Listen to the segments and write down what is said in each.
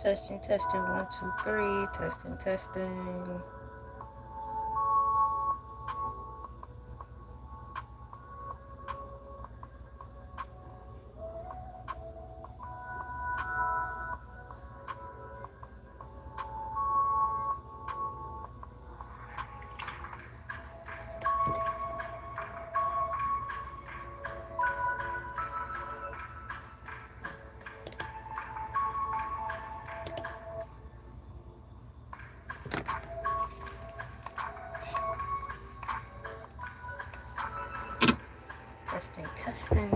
Testing, testing, 1, 2, 3. Testing, testing. Testing, testing.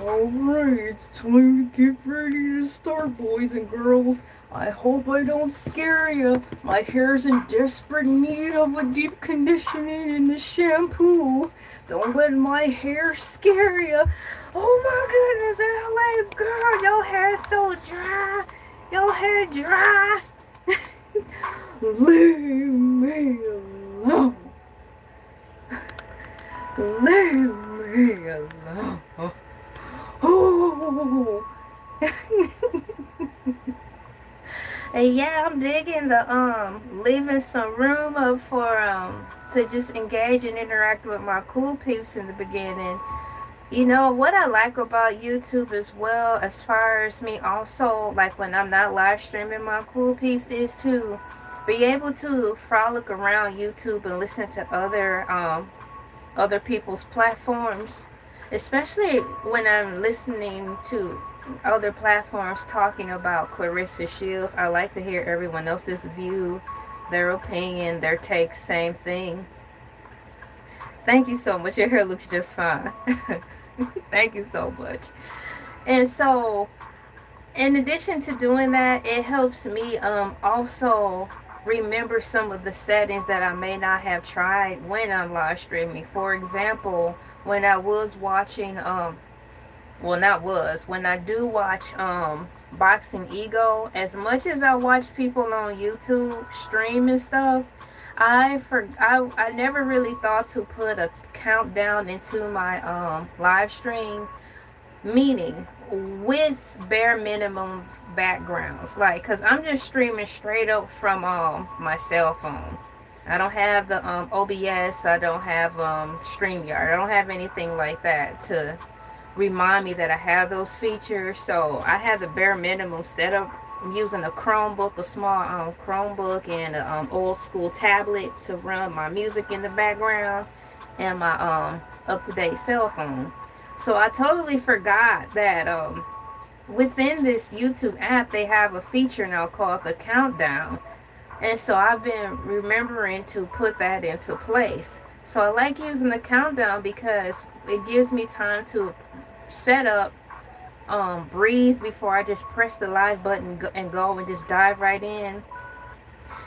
Alright, it's time to get ready to start, boys and girls. I hope I don't scare you. My hair's in desperate need of a deep conditioning in the shampoo. Don't let my hair scare you. Oh my goodness, LA girl, your hair's so dry. Your hair dry. Leave me alone. Leave me alone. Oh. And yeah, I'm digging the leaving some room up for to just engage and interact with my cool peeps in the beginning. You know what I like about YouTube as well, as far as me also, like when I'm not live streaming my cool peeps, is to be able to frolic around YouTube and listen to other people's platforms, especially when I'm listening to other platforms talking about Clarissa Shields. I like to hear everyone else's view, their opinion, their take, same thing. Thank you so much. Your hair looks just fine. Thank you so much. And so, in addition to doing that, it helps me also remember some of the settings that I may not have tried when I'm live streaming. For example, when I was watching when I do watch Boxing Ego, as much as I watch people on YouTube stream and stuff, I never really thought to put a countdown into my live stream, meaning with bare minimum backgrounds, like, because I'm just streaming straight up from my cell phone. I don't have the OBS, I don't have StreamYard, I don't have anything like that to remind me that I have those features. So I have the bare minimum setup. I'm using a Chromebook, a small Chromebook, and an old school tablet to run my music in the background, and my up-to-date cell phone. So I totally forgot that within this YouTube app they have a feature now called the countdown, and so I've been remembering to put that into place. So I like using the countdown because it gives me time to set up, breathe before I just press the live button and go and just dive right in.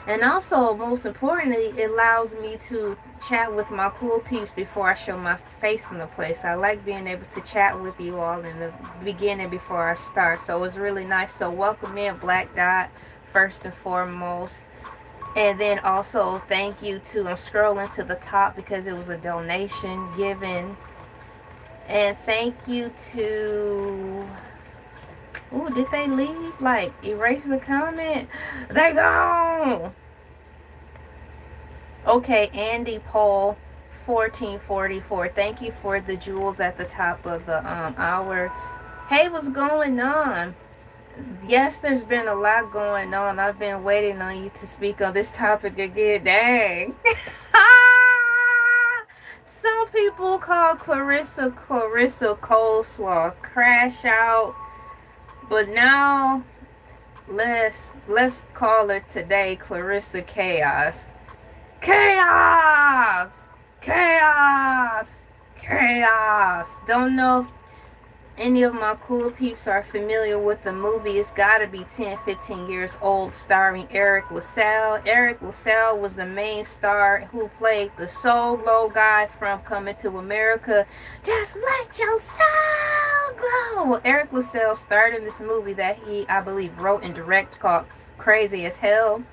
And also, most importantly, it allows me to chat with my cool peeps before I show my face in the place. I like being able to chat with you all in the beginning before I start. So it's really nice. So welcome in, Black Dot, first and foremost. And then also, thank you to, I'm scrolling to the top because it was a donation given. And thank you to, oh, did they leave? Like, erase the comment? They gone! Okay, Andy Paul 1444. Thank you for the jewels at the top of the hour. Hey, what's going on? Yes, there's been a lot going on. I've been waiting on you to speak on this topic again. Dang. Some people call Clarissa Coleslaw, Crash Out. But now, let's call her today Clarissa Chaos. Chaos! Chaos! Chaos! Don't know if any of my cool peeps are familiar with the movie. It's gotta be 10-15 years old, starring Eric LaSalle. Eric LaSalle was the main star who played the solo guy from Coming to America. Just let your soul glow. Well, Eric LaSalle starred in this movie that he, I believe, wrote and directed, called Crazy as Hell.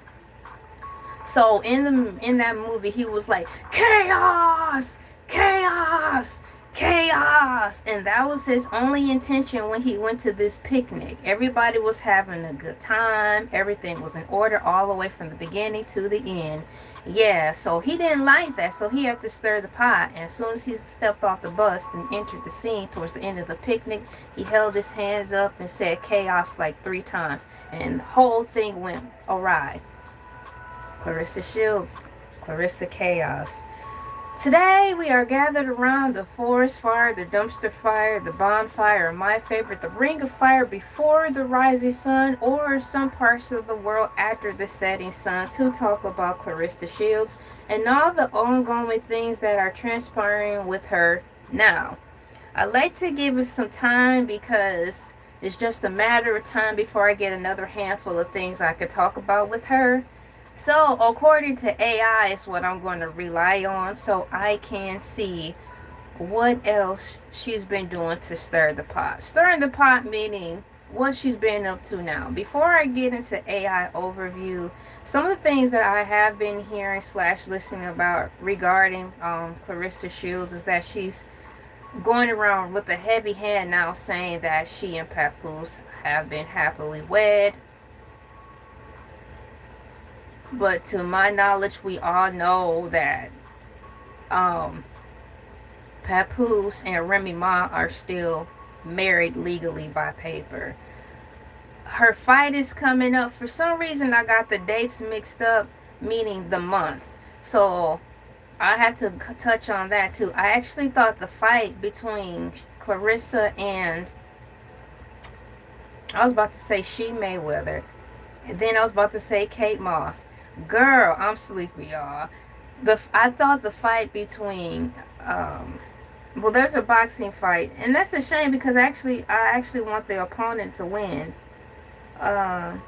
So in that movie, he was like, chaos, chaos, chaos, and that was his only intention when he went to this picnic. Everybody was having a good time, everything was in order all the way from the beginning to the end. Yeah, so he didn't like that, so he had to stir the pot. And as soon as he stepped off the bus and entered the scene towards the end of the picnic, he held his hands up and said chaos like 3 times, and the whole thing went awry. Clarissa Shields, Clarissa Chaos. Today we are gathered around the forest fire, the dumpster fire, the bonfire, my favorite, the ring of fire before the rising sun, or some parts of the world after the setting sun, to talk about Clarissa Shields and all the ongoing things that are transpiring with her now. I like to give it some time because it's just a matter of time before I get another handful of things I could talk about with her. So, according to AI, is what I'm going to rely on so I can see what else she's been doing to stir the pot. Stirring the pot meaning what she's been up to now. Before I get into AI overview, some of the things that I have been hearing slash listening about regarding Clarissa Shields is that she's going around with a heavy hand now saying that she and Papoose have been happily wed. But to my knowledge, we all know that Papoose and Remy Ma are still married legally by paper. Her fight is coming up. For some reason, I got the dates mixed up, meaning the months. So I have to touch on that too. I actually thought the fight between Clarissa and, I was about to say She Mayweather, and then I was about to say Kate Moss. Girl, I'm sleepy, y'all. I thought the fight between well, there's a boxing fight, and that's a shame because I actually want the opponent to win. Dang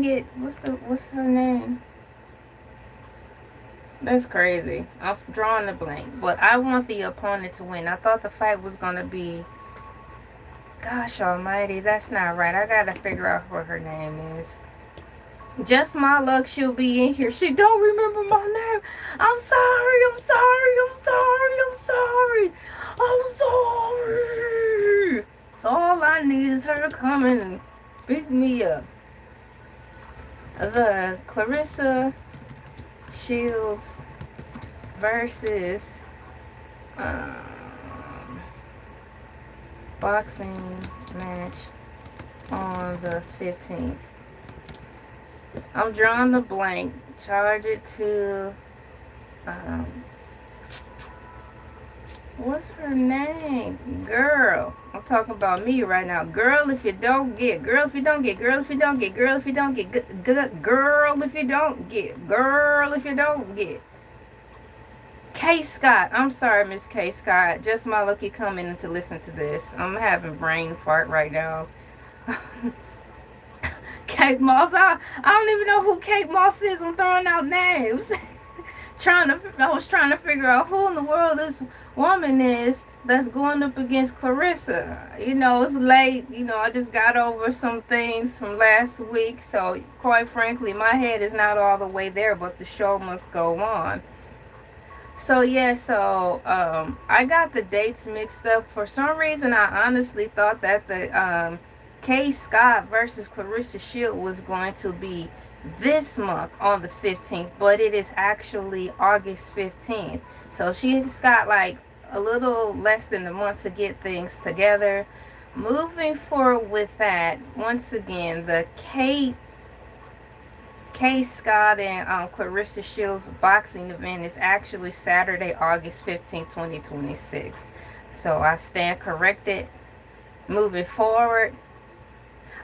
it, what's her name? That's crazy. I'm drawing a blank, but I want the opponent to win. I thought the fight was gonna be, gosh almighty, that's not right. I gotta figure out what her name is. Just my luck, she'll be in here. She don't remember my name. I'm sorry. So all I need is her to come in and pick me up. The Claressa Shields versus boxing match on the 15th. I'm drawing the blank. Charge it to what's her name? Girl. I'm talking about me right now. Girl, if you don't get. Girl, if you don't get. Girl, if you don't get. Girl, if you don't get. Girl, if you don't get. Girl, if you don't get. K. Scott. I'm sorry, Miss K. Scott. Just my lucky coming in to listen to this. I'm having brain fart right now. Kate Moss. I don't even know who Kate Moss is. I'm throwing out names. I was trying to figure out who in the world this woman is that's going up against Clarissa. You know, it's late. You know, I just got over some things from last week. So, quite frankly, my head is not all the way there, but the show must go on. So, yeah, I got the dates mixed up. For some reason, I honestly thought that the K. Scott versus Clarissa Shields was going to be this month on the 15th, but it is actually August 15th. So she's got like a little less than a month to get things together. Moving forward with that, once again, the K. Scott and Clarissa Shields boxing event is actually Saturday, August 15th, 2026. So I stand corrected. Moving forward,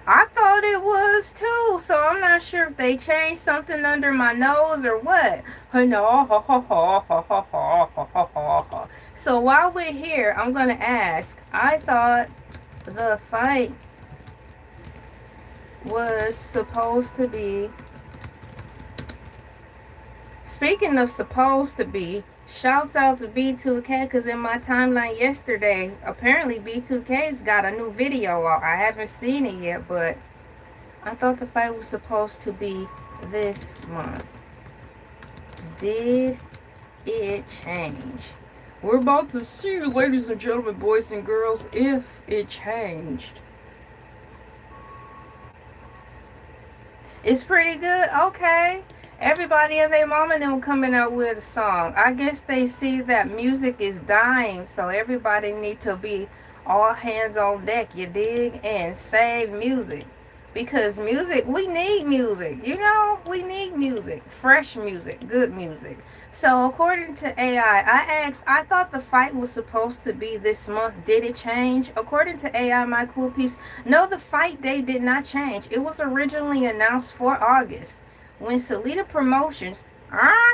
I thought it was too, so I'm not sure if they changed something under my nose or what. So while we're here, I'm going to ask, I thought the fight was supposed to be, speaking of supposed to be, shouts out to B2K, because in my timeline yesterday, apparently B2K's got a new video out. I haven't seen it yet, but I thought the fight was supposed to be this month. Did it change? We're about to see, ladies and gentlemen, boys and girls, if it changed. It's pretty good? Okay. Everybody and their mama and them coming out with a song. I guess they see that music is dying, so everybody need to be all hands on deck, you dig? And save music. Because music, we need music. You know, we need music. Fresh music, good music. So according to AI, I asked, I thought the fight was supposed to be this month. Did it change? According to AI, my cool peeps, no, the fight date did not change. It was originally announced for August. When Salida Promotions,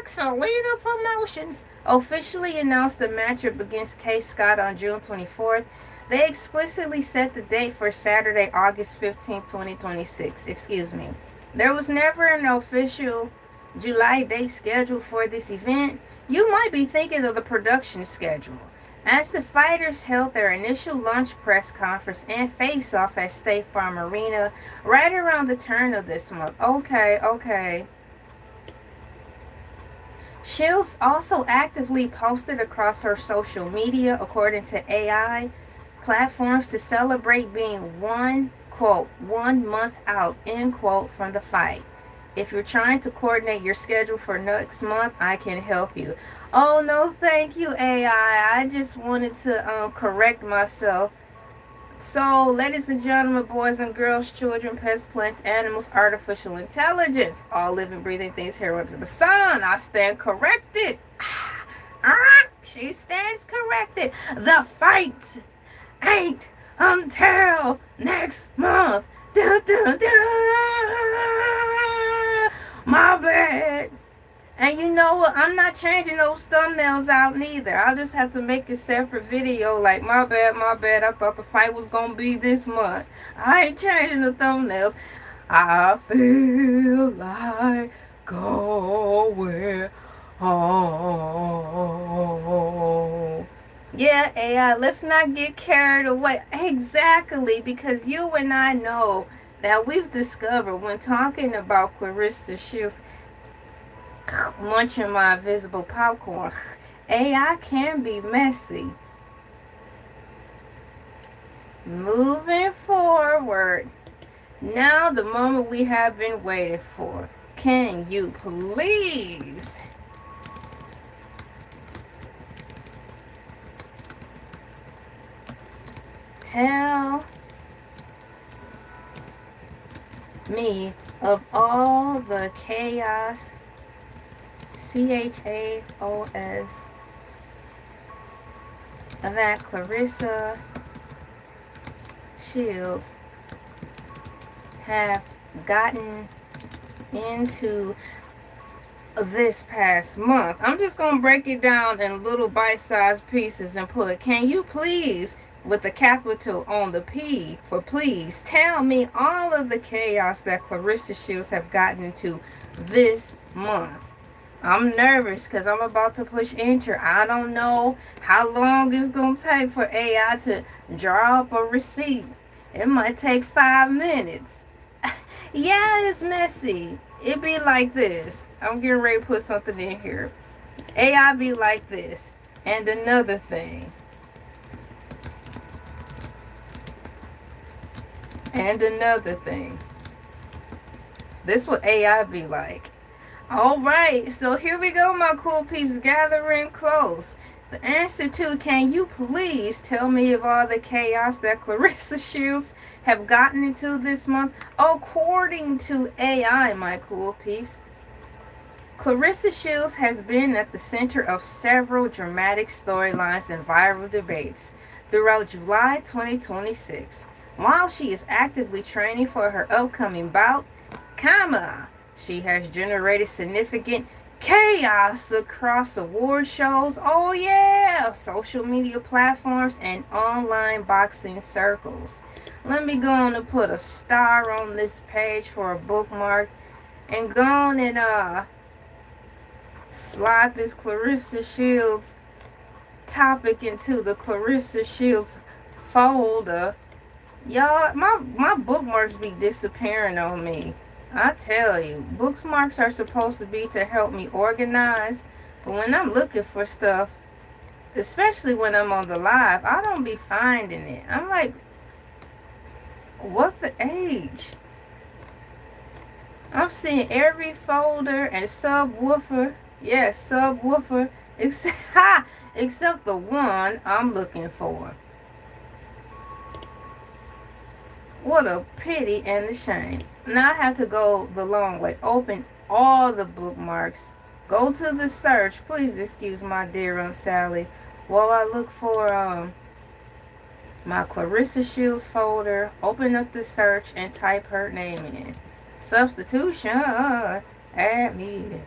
Selena Promotions officially announced the matchup against Kaye Scott on June 24th. They explicitly set the date for Saturday, August 15th, 2026. Excuse me. There was never an official July date scheduled for this event. You might be thinking of the production schedule. As the fighters held their initial launch press conference and face-off at State Farm Arena right around the turn of this month. Okay. Shields also actively posted across her social media, according to AI platforms, to celebrate being one, quote, 1 month out, end quote, from the fight. If you're trying to coordinate your schedule for next month, I can help you. Oh, no, thank you, AI. I just wanted to correct myself. So, ladies and gentlemen, boys and girls, children, pests, plants, animals, artificial intelligence, all living, breathing things here under the sun, I stand corrected. She stands corrected. The fight ain't until next month. Dun, dun, dun. My bad. And you know what? I'm not changing those thumbnails out neither. I'll just have to make a separate video like, my bad. I thought the fight was going to be this month. I ain't changing the thumbnails. I feel like going home. Yeah, AI, let's not get carried away. Exactly, because you and I know that we've discovered when talking about Clarissa Shields munching my invisible popcorn, AI can be messy. Moving forward, now the moment we have been waiting for. Can you please tell me of all the chaos, CHAOS, that Clarissa Shields have gotten into this past month? I'm just going to break it down in little bite-sized pieces and put, can you please, with the capital on the P for please, tell me all of the chaos that Clarissa Shields have gotten into this month? I'm nervous because I'm about to push enter. I don't know how long it's going to take for AI to draw up a receipt. It might take 5 minutes. Yeah, it's messy. It be like this. I'm getting ready to put something in here. AI be like this. And another thing. And another thing. This what AI be like. Alright, so here we go, my cool peeps, gathering close. The answer to, can you please tell me of all the chaos that Clarissa Shields have gotten into this month? According to AI, my cool peeps, Clarissa Shields has been at the center of several dramatic storylines and viral debates throughout July 2026. While she is actively training for her upcoming bout, she has generated significant chaos across award shows, oh yeah, social media platforms, and online boxing circles. Let me go on and put a star on this page for a bookmark and go on and slide this Clarissa Shields topic into the Clarissa Shields folder. Y'all, my bookmarks be disappearing on me. I tell you, bookmarks are supposed to be to help me organize, but when I'm looking for stuff, especially when I'm on the live, I don't be finding it. I'm like, what the age? I'm seeing every folder and subwoofer, yes, subwoofer, except the one I'm looking for. What a pity and a shame. Now I have to go the long way. Open all the bookmarks. Go to the search. Please excuse my dear Aunt Sally while I look for my Clarissa Shields folder. Open up the search and type her name in. Substitution. Add me in.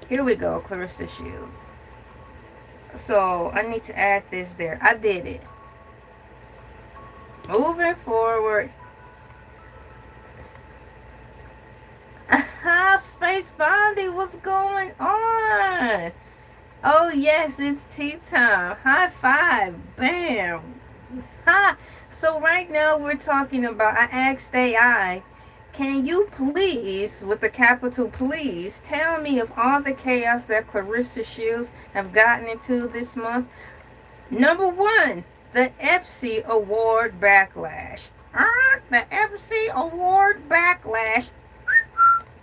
Here we go, Clarissa Shields. So I need to add this there. I did it. Moving forward. Space Bondy, what's going on? Oh yes, it's tea time. High five. Bam. Ha. So right now we're talking about, I asked AI, can you please, with the capital please, tell me of all the chaos that Clarissa Shields have gotten into this month? Number one, the EPSI Award backlash. The EPSI Award backlash.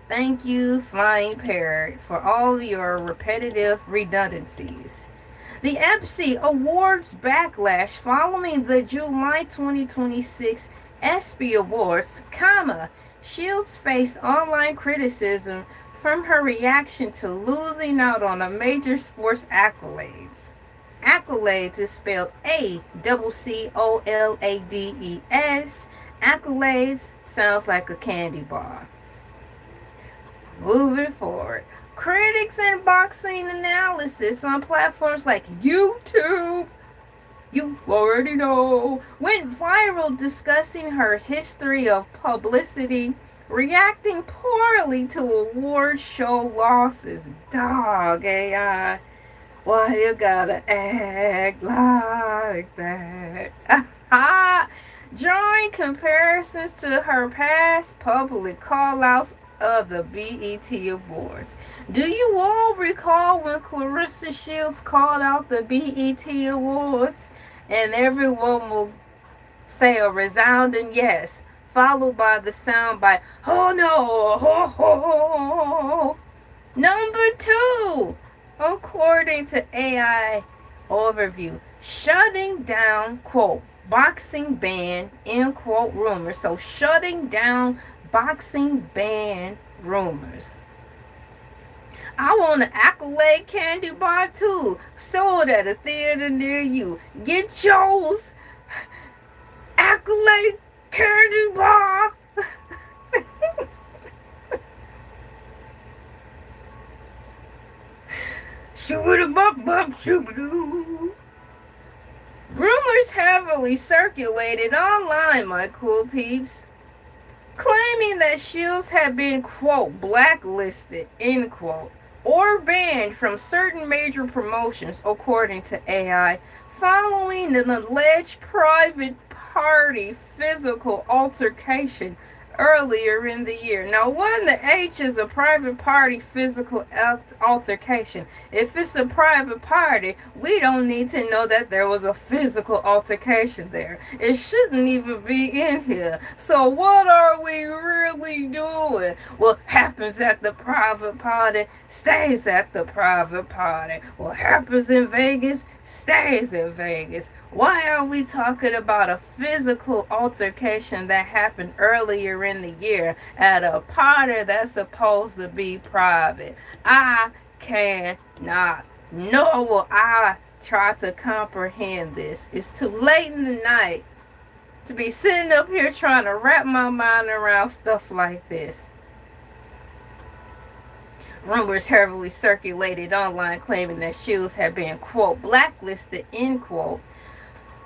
Thank you, Flying Parrot, for all your repetitive redundancies. The EPSI Awards backlash following the July 2026 ESPY Awards, Shields faced online criticism from her reaction to losing out on a major sports accolades. Accolades is spelled ACCOLADES. Accolades sounds like a candy bar. Moving forward, critics and boxing analysis on platforms like YouTube, you already know, went viral discussing her history of publicity, reacting poorly to award show losses. Dog, AI, why you gotta act like that? Drawing comparisons to her past public call-outs of the BET Awards. Do you all recall when Clarissa Shields called out the BET Awards? And everyone will say a resounding yes, followed by the soundbite, oh no, ho ho. Number two, according to AI overview, shutting down, quote, boxing ban, end quote, rumors. So shutting down boxing ban rumors. I want an accolade candy bar too, sold at a theater near you. Get yours, accolade candy bar. Shoo-ba-da-bop-bop, shoo-ba-doo. Rumors heavily circulated online, my cool peeps, claiming that Shields had been, quote, blacklisted, end quote, or banned from certain major promotions, according to AI, following an alleged private party physical altercation earlier in the year. Now, the H is a private party physical altercation. If it's a private party, we don't need to know that there was a physical altercation there. It shouldn't even be in here. So what are we really doing? What happens at the private party stays at the private party. What happens in Vegas stays in Vegas. Why are we talking about a physical altercation that happened earlier in the year at a party that's supposed to be private? I cannot, nor will I try to comprehend this. It's too late in the night to be sitting up here trying to wrap my mind around stuff like this. Rumors heavily circulated online claiming that Shields had been, quote, blacklisted, end quote,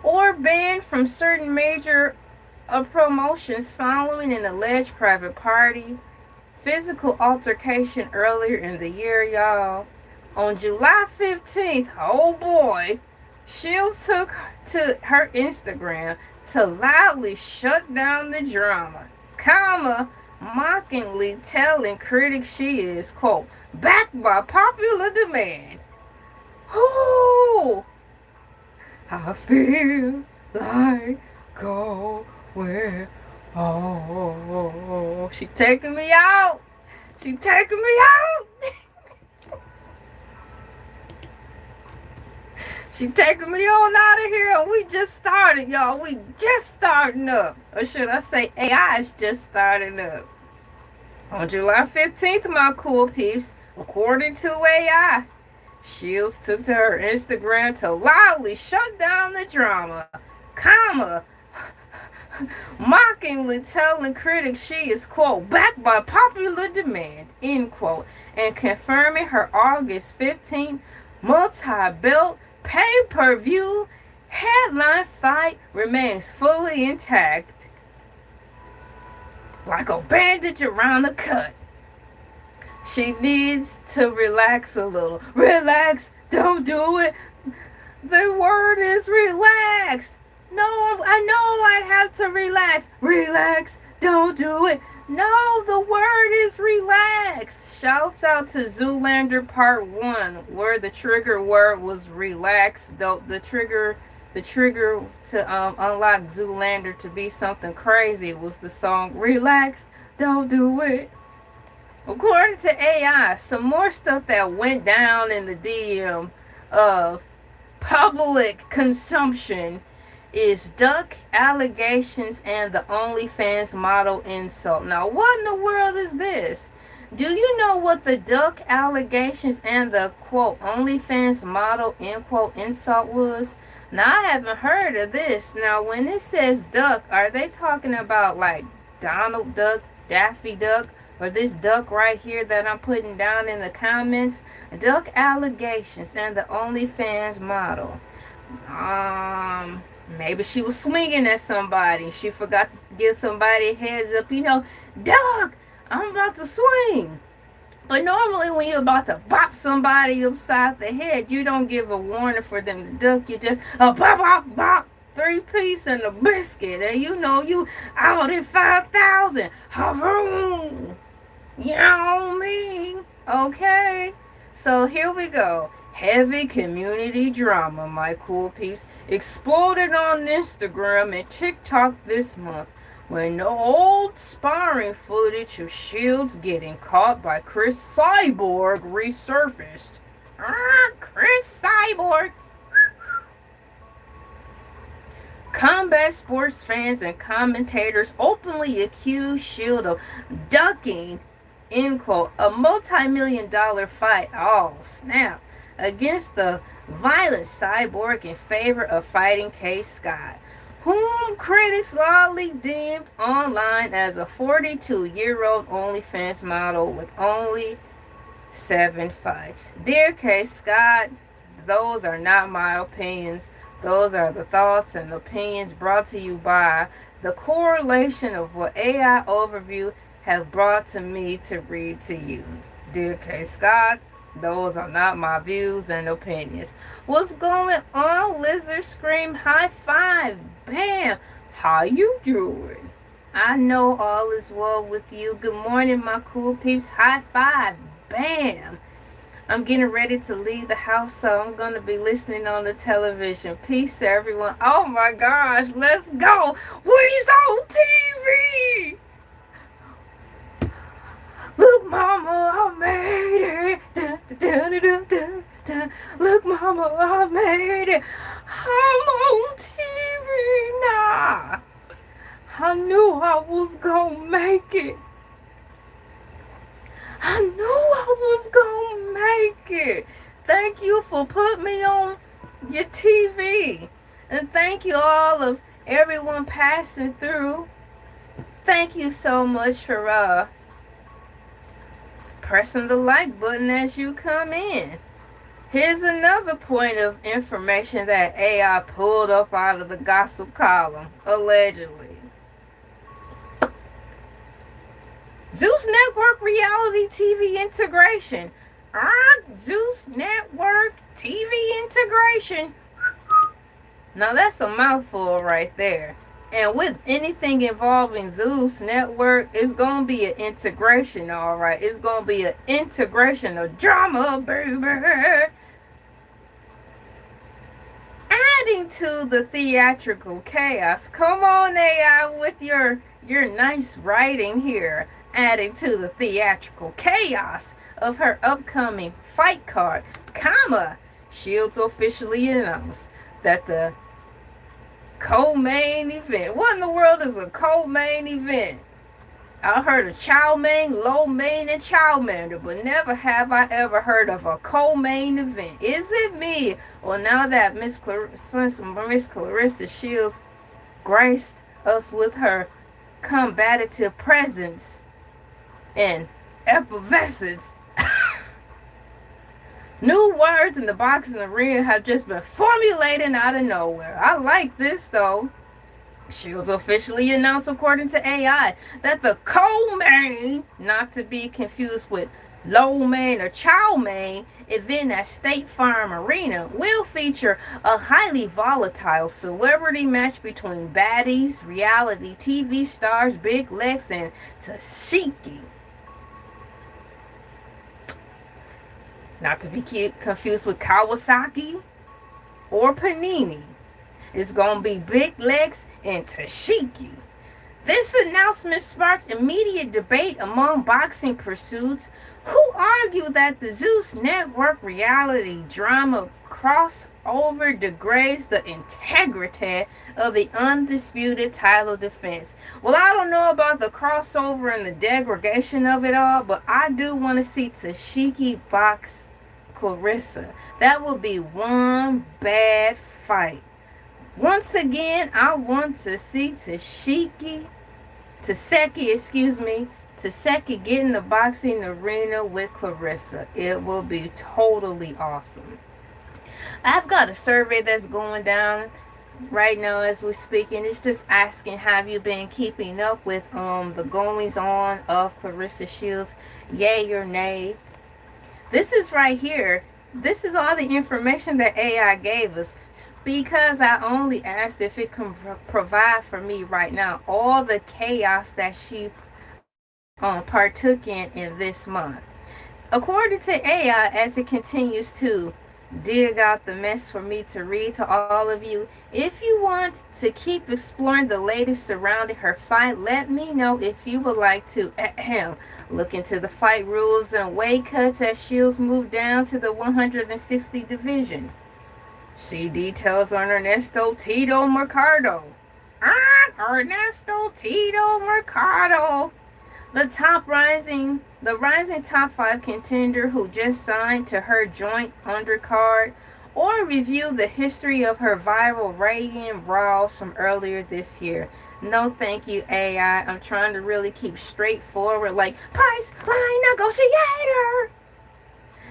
or banned from certain major promotions following an alleged private party physical altercation earlier in the year, y'all. On July 15th, oh boy, Shields took to her Instagram to loudly shut down the drama, mockingly telling critics she is, quote, backed by popular demand. Ooh, I feel like going home. She taking me out. She taking me out. She taking me on out of here, and we just started, y'all. We just starting up. Or should I say AI is just starting up. On July 15th, my cool peeps, according to AI, Shields took to her Instagram to loudly shut down the drama, mockingly telling critics she is, quote, backed by popular demand, end quote, and confirming her August 15th multi-belt pay-per-view headline fight remains fully intact, like a bandage around the cut. She needs to relax a little. Relax, don't do it. The word is relax. No, I know I have to relax. Relax, don't do it. No, the word is relax. Shouts out to Zoolander Part 1, where the trigger word was relax. The trigger to unlock Zoolander to be something crazy was the song Relax, Don't Do It. According to AI, some more stuff that went down in the DM of public consumption is duck allegations and the OnlyFans model insult. Now, what in the world is this? Do you know what the duck allegations and the, quote, OnlyFans model, end quote, insult was? Now, I haven't heard of this. Now, when it says duck, are they talking about like Donald Duck, Daffy Duck, or this duck right here that I'm putting down in the comments? Duck allegations and the OnlyFans model. Maybe she was swinging at somebody. She forgot to give somebody a heads up. You know, duck, I'm about to swing. But normally when you're about to bop somebody upside the head, you don't give a warning for them to duck. You just bop, bop, bop. 3-piece and a biscuit. And you know you out at 5,000. You know me. Okay. So here we go. Heavy community drama, my cool peeps, exploded on Instagram and TikTok this month when the old sparring footage of Shields getting caught by Chris Cyborg resurfaced. Chris Cyborg. Combat sports fans and commentators openly accused Shield of ducking, end quote, a multi-million-dollar fight, oh snap, against the violent Cyborg in favor of fighting Kaye Scott, whom critics loudly deemed online as a 42-year-old OnlyFans model with only 7 fights. Dear Kaye Scott, those are not my opinions. Those are the thoughts and opinions brought to you by the correlation of what AI Overview have brought to me to read to you. Dear Kaye Scott, those are not my views and opinions. What's going on, Lizard Scream? High five. Bam. How you doing? I know all is well with you. Good morning, my cool peeps. High five. Bam. I'm getting ready to leave the house, so I'm going to be listening on the television. Peace, everyone. Oh, my gosh. Let's go. We's on TV. Look, mama, I made it. Dun, dun, dun, dun, dun, dun. Look, mama, I made it. I'm on TV now. I knew I was gonna make it. I knew I was gonna make it. Thank you for putting me on your TV. And thank you all of everyone passing through. Thank you so much for pressing the like button as you come in. Here's another point of information that AI pulled up out of the gossip column, allegedly. Zeus Network reality TV integration. Zeus Network TV integration. Now that's a mouthful right there. And with anything involving Zeus Network, it's going to be an integration, all right. It's going to be an integration of drama, baby. Adding to the theatrical chaos. Come on, AI, with your nice writing here. Adding to the theatrical chaos of her upcoming fight card, Shields officially announced that the co-main event. What in the world is a co-main event? I heard of chow mein, lo mein, and chowmander, but never have I ever heard of a co-main event. Is it me? Well, now that Miss Clarissa Shields graced us with her combative presence and effervescence. New words in the boxing arena have just been formulating out of nowhere. I like this though. Shields officially announced, according to AI, that the co-main, not to be confused with low main or chow main, event at State Farm Arena will feature a highly volatile celebrity match between baddies, reality TV stars Big Lex and Tashiki. Not to be confused with Kawasaki or Panini. It's going to be Big Lex and Tashiki. This announcement sparked immediate debate among boxing pursuits who argue that the Zeus Network reality drama crossover degrades the integrity of the undisputed title defense. Well, I don't know about the crossover and the degradation of it all, but I do want to see Tashiki box Clarissa. That would be one bad fight. Once again, I want to see Taseki get in the boxing arena with Clarissa. It will be totally awesome. I've got a survey that's going down right now as we're speaking. It's just asking, have you been keeping up with the goings on of Clarissa Shields? Yay or nay? This is right here. This is all the information that AI gave us, because I only asked if it can provide for me right now all the chaos that she partook in this month. According to AI, as it continues to dig out the mess for me to read to all of you, if you want to keep exploring the latest surrounding her fight, let me know if you would like to look into the fight rules and weight cuts as Shields moved down to the 160 division. See details on Ernesto Tito Mercado. Ernesto Tito Mercado. The rising top 5 contender who just signed to her joint undercard, or review the history of her viral rating brawls from earlier this year. No thank you, AI. I'm trying to really keep straightforward, like price line negotiator,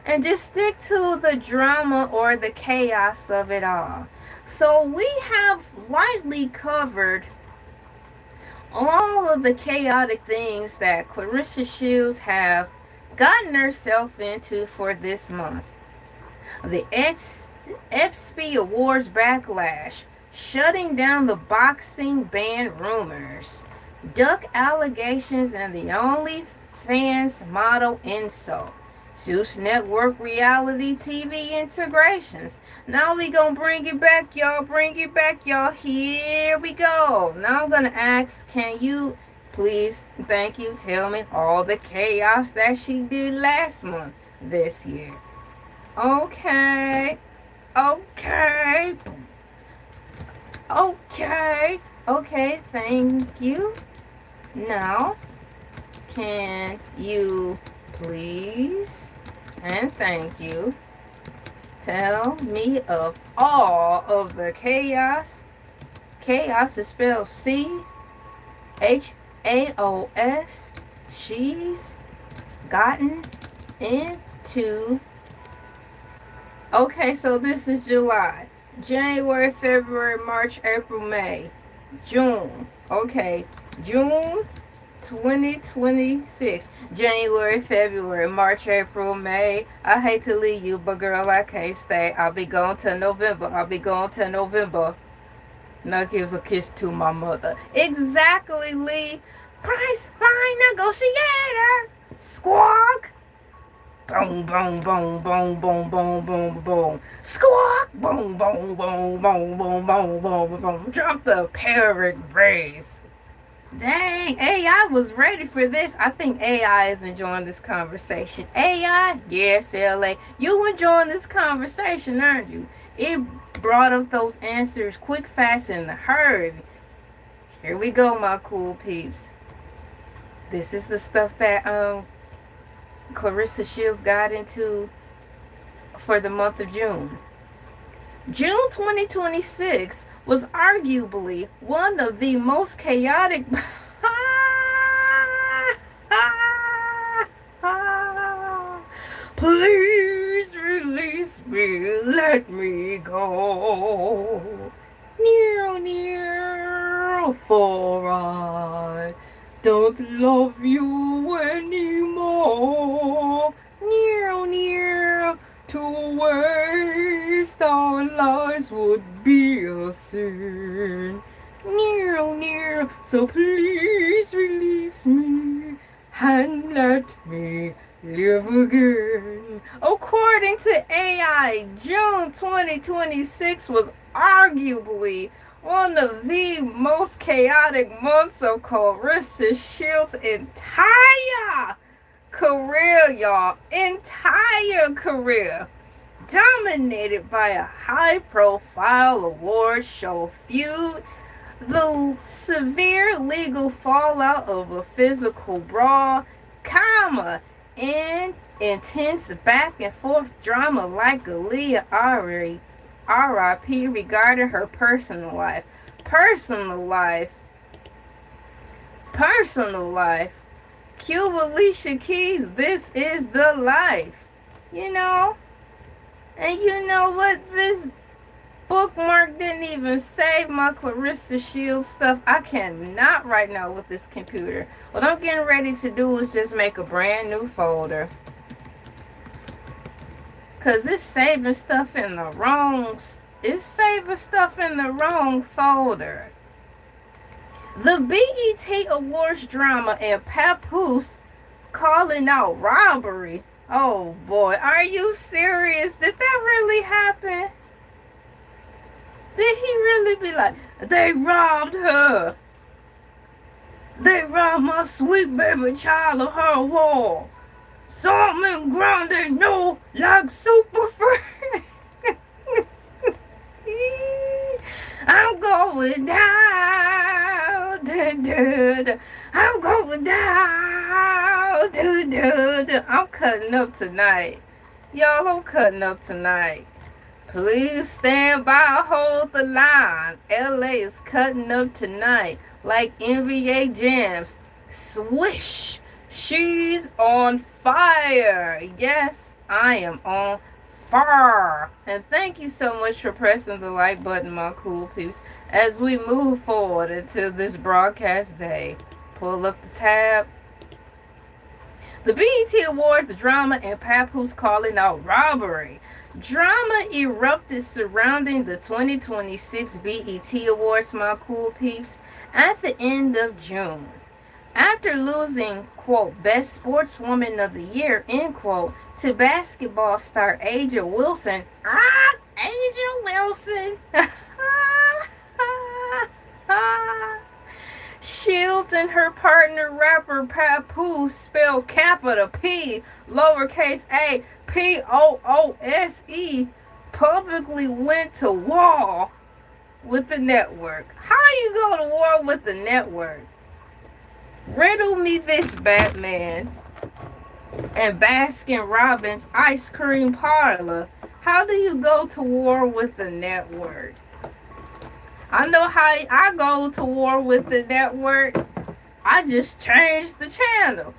and just stick to the drama or the chaos of it all. So we have lightly covered all of the chaotic things that Clarissa Shields have gotten herself into for this month. The EBSP Awards backlash, shutting down the boxing ban rumors, duck allegations and the OnlyFans model insult, Zeus Network reality TV integrations. Now we gonna bring it back, y'all. Here we go. Now I'm gonna ask, can you please, thank you, tell me all the chaos that she did last month, this year? Okay, thank you. Now, can you please, and thank you, tell me of all of the chaos. Chaos is spelled CHAOS. She's gotten into. Okay, so this is July, January, February, March, April, May, June. Okay, June 2026, January, February, March, April, May. I hate to leave you, but girl, I can't stay. I'll be going till November. Now gives a kiss to my mother. Exactly, Lee. Price line negotiator. Squawk. Boom, boom, boom, boom, boom, boom, boom, boom. Squawk. Boom, boom, boom, boom, boom, boom, boom, boom. Drop the parrot race. Dang, AI was ready for this. I think AI is enjoying this conversation. AI, yes, LA, you enjoying this conversation, aren't you? It brought up those answers quick, fast, and in a hurry. Here we go, my cool peeps. This is the stuff that Clarissa Shields got into for the month of June. June 2026 was arguably one of the most chaotic. Please release me, let me go. Near, near, for I don't love you anymore. Near, near, to waste our lives would be a sin. Near, near, so please release me and let me live again. According to AI, June 2026 was arguably one of the most chaotic months of Clarissa Shields' entire career, y'all. Entire career. Dominated by a high-profile award show feud, the severe legal fallout of a physical brawl, and intense back and forth drama like Aaliyah R.I.P. regarding her personal life. Personal life. Cue Alicia Keys, this is the life. You know? And you know what? This bookmark didn't even save my Clarissa Shields stuff. I cannot right now with this computer. What I'm getting ready to do is just make a brand new folder. Cause it's saving stuff in the wrong folder. The BET Awards drama and Papoose calling out robbery. Oh boy, are you serious? Did that really happen? Did he really be like, they robbed her? They robbed my sweet baby child of her wall. Salmon grande, no, like super fresh. I'm going down, I'm going down, I'm cutting up tonight. Y'all, I'm cutting up tonight. Please stand by, hold the line. LA is cutting up tonight like NBA jams. Swish. She's on fire. Yes, I am on fire. And thank you so much for pressing the like button, my cool peeps, as we move forward into this broadcast day. Pull up the tab. The BET Awards drama and Papoose calling out robbery. Drama erupted surrounding the 2026 BET Awards, my cool peeps, at the end of June. After losing, quote, Best Sportswoman of the Year, end quote, to basketball star Aja Wilson. Aja Wilson. Shields and her partner rapper Papoose, spelled capital P, lowercase a, Poose, publicly went to war with the network. How you go to war with the network? Riddle me this, Batman and Baskin Robbins ice cream parlor. How do you go to war with the network? I know how I go to war with the network. I just changed the channel.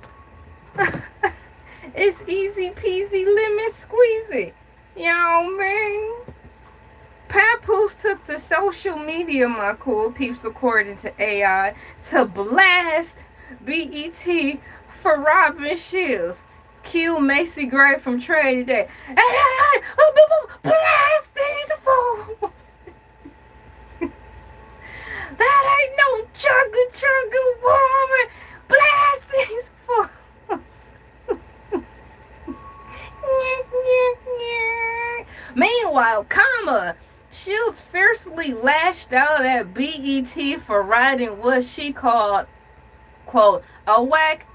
It's easy peasy lemon squeezy. You know what I mean? Papoose took to social media, my cool peeps, according to AI, to blast BET for robbing Shields. Cue Macy Gray from Trading Day. Hey, blast these fools. That ain't no chugga woman. Blast these fools. Meanwhile, Shields fiercely lashed out at BET for writing what she called, quote, a whack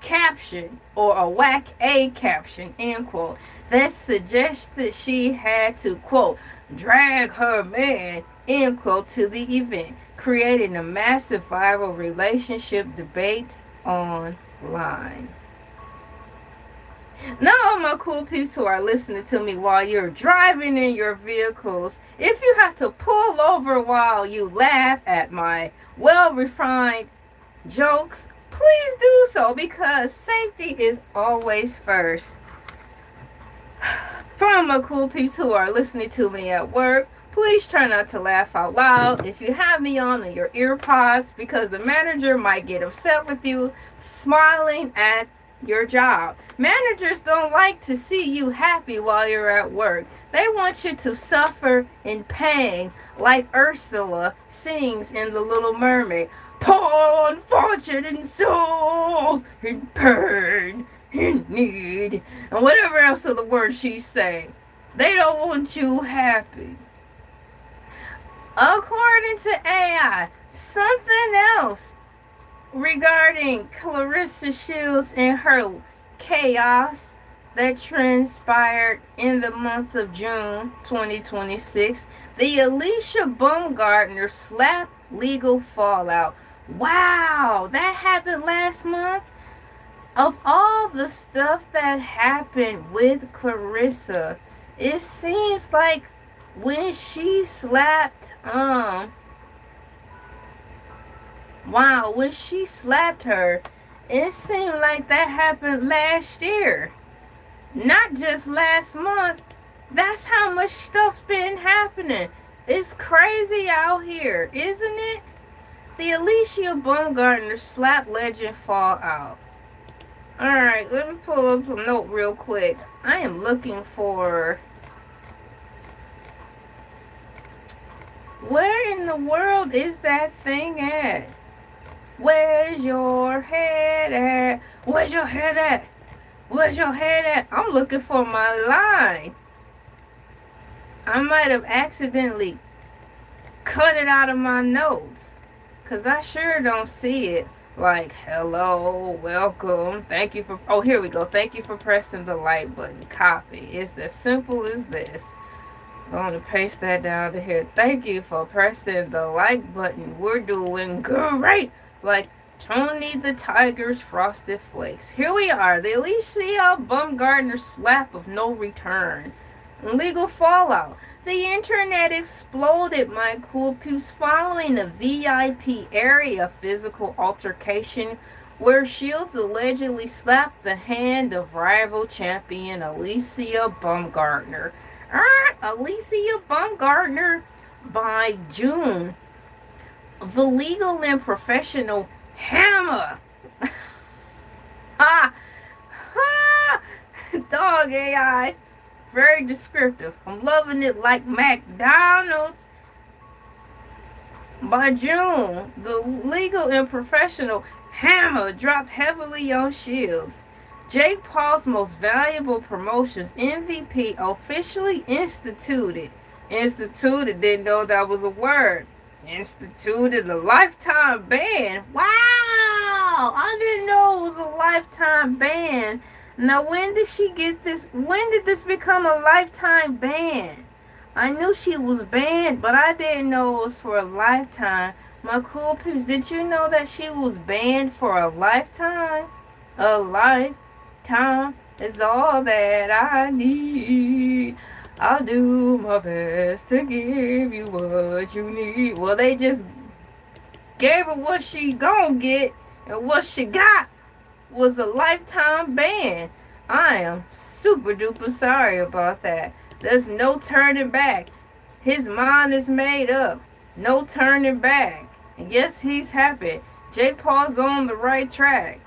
caption, or a whack a caption, end quote, that suggested she had to, quote, drag her man, end quote, to the event, creating a massive viral relationship debate online. Now, all my cool peeps who are listening to me while you're driving in your vehicles, if you have to pull over while you laugh at my well-refined jokes, please do so because safety is always first. For all my cool peeps who are listening to me at work, please try not to laugh out loud if you have me on in your ear pods because the manager might get upset with you smiling at your job. Managers don't like to see you happy while you're at work. They want you to suffer in pain like Ursula sings in The Little Mermaid. Poor unfortunate souls in pain, in need, and whatever else of the words she say. They don't want you happy. According to AI, something else regarding Clarissa Shields and her chaos that transpired in the month of June 2026, the Alicia Baumgartner slap legal fallout. Wow, that happened last month? Of all the stuff that happened with Clarissa, it seems like when she slapped when she slapped her, it seemed like that happened last year. Not just last month. That's how much stuff's been happening. It's crazy out here, isn't it? The Alicia Baumgartner slap legend fallout. Alright, let me pull up some note real quick. I am looking for... Where in the world is that thing at? Where's your head at? Where's your head at? Where's your head at? I'm looking for my line. I might have accidentally cut it out of my notes. Because I sure don't see it. Like, hello, welcome, thank you for... Oh, here we go. Thank you for pressing the like button. Copy. It's as simple as this. I'm going to paste that down to here. Thank you for pressing the like button. We're doing great. Like Tony the Tiger's Frosted Flakes. Here we are. The Alicia Baumgartner slap of no return. Legal fallout. The internet exploded, my cool peeps, following a VIP area physical altercation where Shields allegedly slapped the hand of rival champion Alicia Baumgartner. Alicia Baumgartner by June. The legal and professional hammer. Dog AI. Very descriptive. I'm loving it like McDonald's. By June, the legal and professional hammer dropped heavily on Shields. Jake Paul's most valuable promotions MVP officially instituted. Didn't know that was a word. Instituted a lifetime ban. Wow! I didn't know it was a lifetime ban. Now, when did she get this? When did this become a lifetime ban? I knew she was banned, but I didn't know it was for a lifetime. My cool peeps, did you know that she was banned for a lifetime? A lifetime is all that I need. I'll do my best to give you what you need. Well, they just gave her what she gonna get, and what she got was a lifetime ban. I am super duper sorry about that. There's no turning back. His mind is made up. No turning back. And yes, he's happy. Jake Paul's on the right track.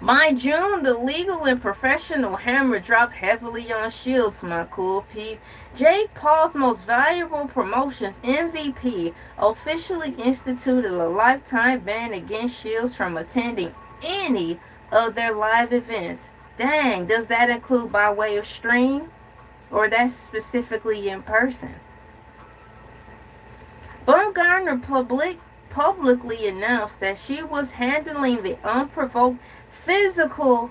By June, the legal and professional hammer dropped heavily on Shields, my cool peep. Jake Paul's most valuable promotions MVP officially instituted a lifetime ban against Shields from attending any of their live events. Dang, does that include by way of stream? Or that's specifically in person? Baumgartner publicly announced that she was handling the unprovoked physical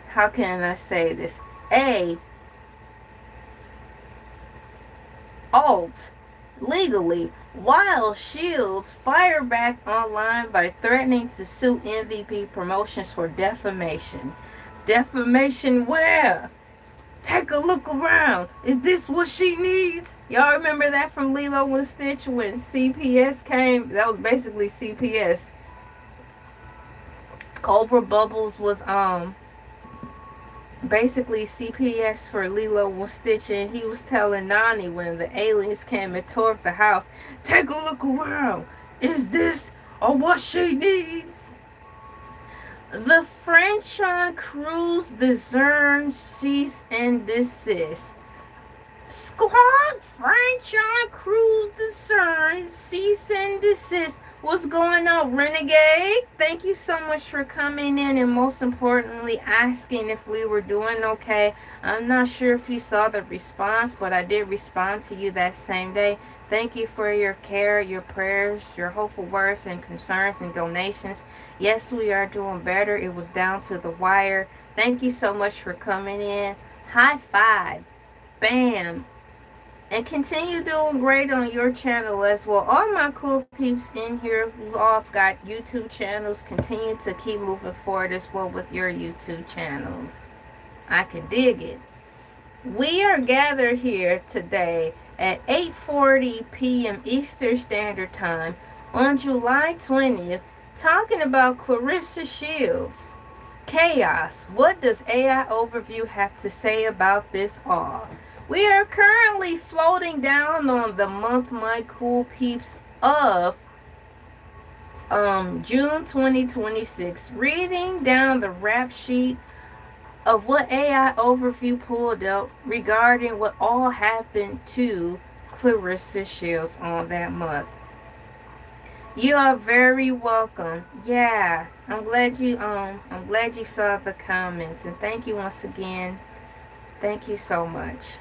how can I say this? Alt legally, while Shields fired back online by threatening to sue MVP Promotions for defamation. Defamation where? Take a look around. Is this what she needs? Y'all remember that from Lilo and Stitch when CPS came? That was basically CPS. Cobra Bubbles was basically CPS for Lilo and Stitch, and he was telling Nani when the aliens came and tore up the house, take a look around. Is this or what she needs? The French on Cruise discern cease and desist. Squad French on Cruise discern cease and desist. What's going on, Renegade? Thank you so much for coming in and most importantly asking if we were doing okay. I'm not sure if you saw the response, but I did respond to you that same day. Thank you for your care, your prayers, your hopeful words and concerns and donations. Yes, we are doing better. It was down to the wire. Thank you so much for coming in. High five. Bam. And continue doing great on your channel as well. All my cool peeps in here who all have got YouTube channels, continue to keep moving forward as well with your YouTube channels. I can dig it. We are gathered here today at 8:40 p.m. Eastern Standard Time on July 20th talking about Claressa Shields Chaos. What does AI Overview have to say about this all? We are currently floating down on the month, my cool peeps, of June 2026, reading down the rap sheet of what AI Overview pulled up regarding what all happened to Claressa Shields on that month. You are very welcome. Yeah, I'm glad you saw the comments, and thank you once again. Thank you so much.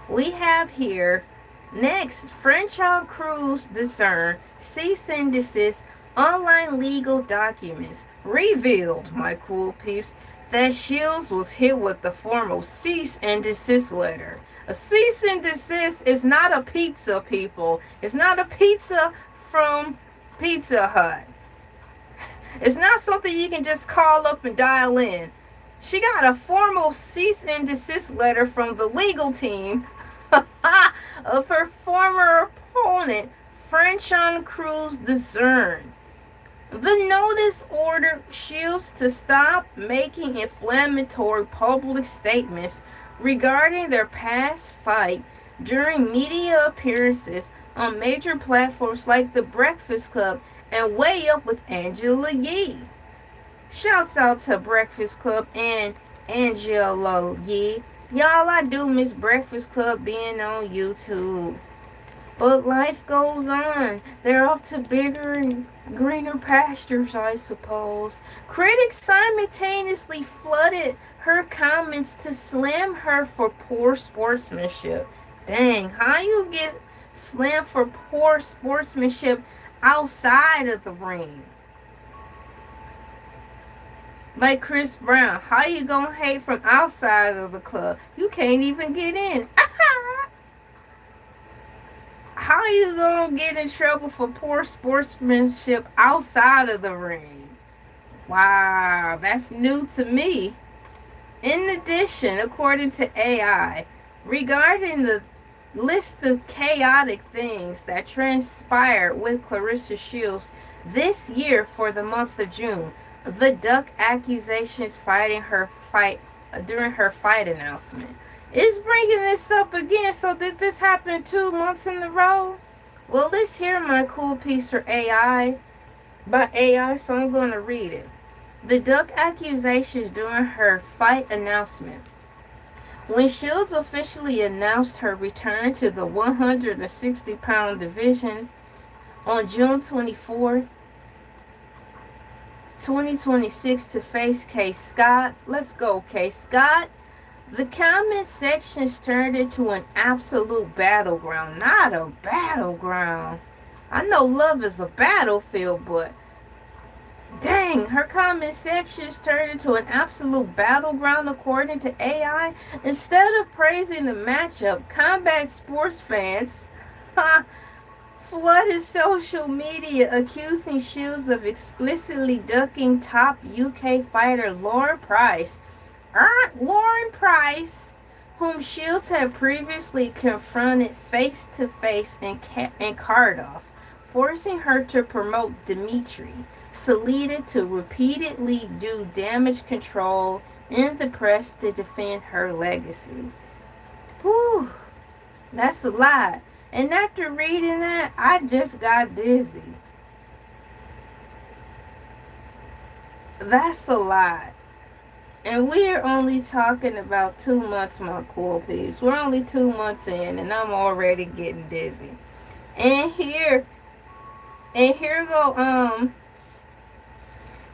We have here next French on Cruise discern cease and desist online legal documents revealed, my cool peeps, that Shields was hit with the formal cease and desist letter. A cease and desist is not a pizza, people. It's not a pizza from Pizza Hut. It's not something you can just call up and dial in. She got a formal cease and desist letter from the legal team of her former opponent, French on Cruise discern. The notice ordered Shields to stop making inflammatory public statements regarding their past fight during media appearances on major platforms like The Breakfast Club and Way Up with Angela Yee. Shouts out to Breakfast Club and Angela Yee. Y'all, I do miss Breakfast Club being on YouTube. But life goes on. They're off to bigger and greener pastures, I suppose. Critics simultaneously flooded her comments to slam her for poor sportsmanship. Dang, how you get slammed for poor sportsmanship outside of the ring? Like Chris Brown, how you gonna hate from outside of the club? You can't even get in. How you gonna get in trouble for poor sportsmanship outside of the ring? Wow, that's new to me. In addition, according to AI, regarding the list of chaotic things that transpired with Claressa Shields this year for the month of June, the duck accusations during her fight announcement is bringing this up again. So did this happen 2 months in a row? Well, let's hear my cool piece for AI by AI, so I'm going to read it. The duck accusations during her fight announcement. When Shields officially announced her return to the 160-pound division on June 24th, 2026 to face Kaye Scott. Let's go, Kaye Scott. The comment sections turned into an absolute battleground. Not a battleground. I know love is a battlefield, but dang, her comment sections turned into an absolute battleground according to AI. Instead of praising the matchup, combat sports fans flooded social media accusing Shields of explicitly ducking top UK fighter Lauren Price. Lauren Price, whom Shields had previously confronted face to face in Cardiff, forcing her to promote Dimitri Salita to repeatedly do damage control in the press to defend her legacy. Whew, that's a lot. And after reading that, I just got dizzy. That's a lot. And we're only talking about 2 months, my cool peeps. We're only 2 months in, and I'm already getting dizzy. And here go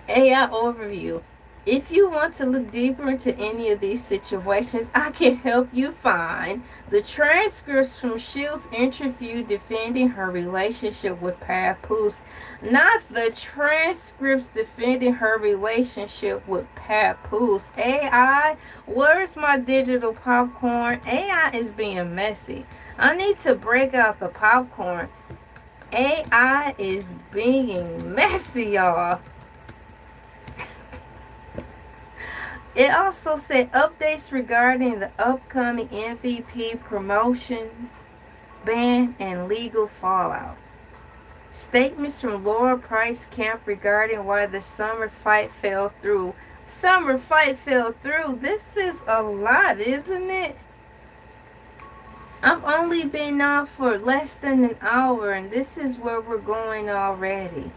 AI overview. If you want to look deeper into any of these situations, I can help you find the transcripts from Shields' interview defending her relationship with Papoose. Not the transcripts defending her relationship with Papoose. AI, where's my digital popcorn? AI is being messy. I need to break out the popcorn. AI is being messy, y'all. It also said updates regarding the upcoming MVP promotions, ban, and legal fallout. Statements from Laura Price camp regarding why the summer fight fell through. Summer fight fell through. This is a lot, isn't it? I've only been on for less than an hour, and this is where we're going already.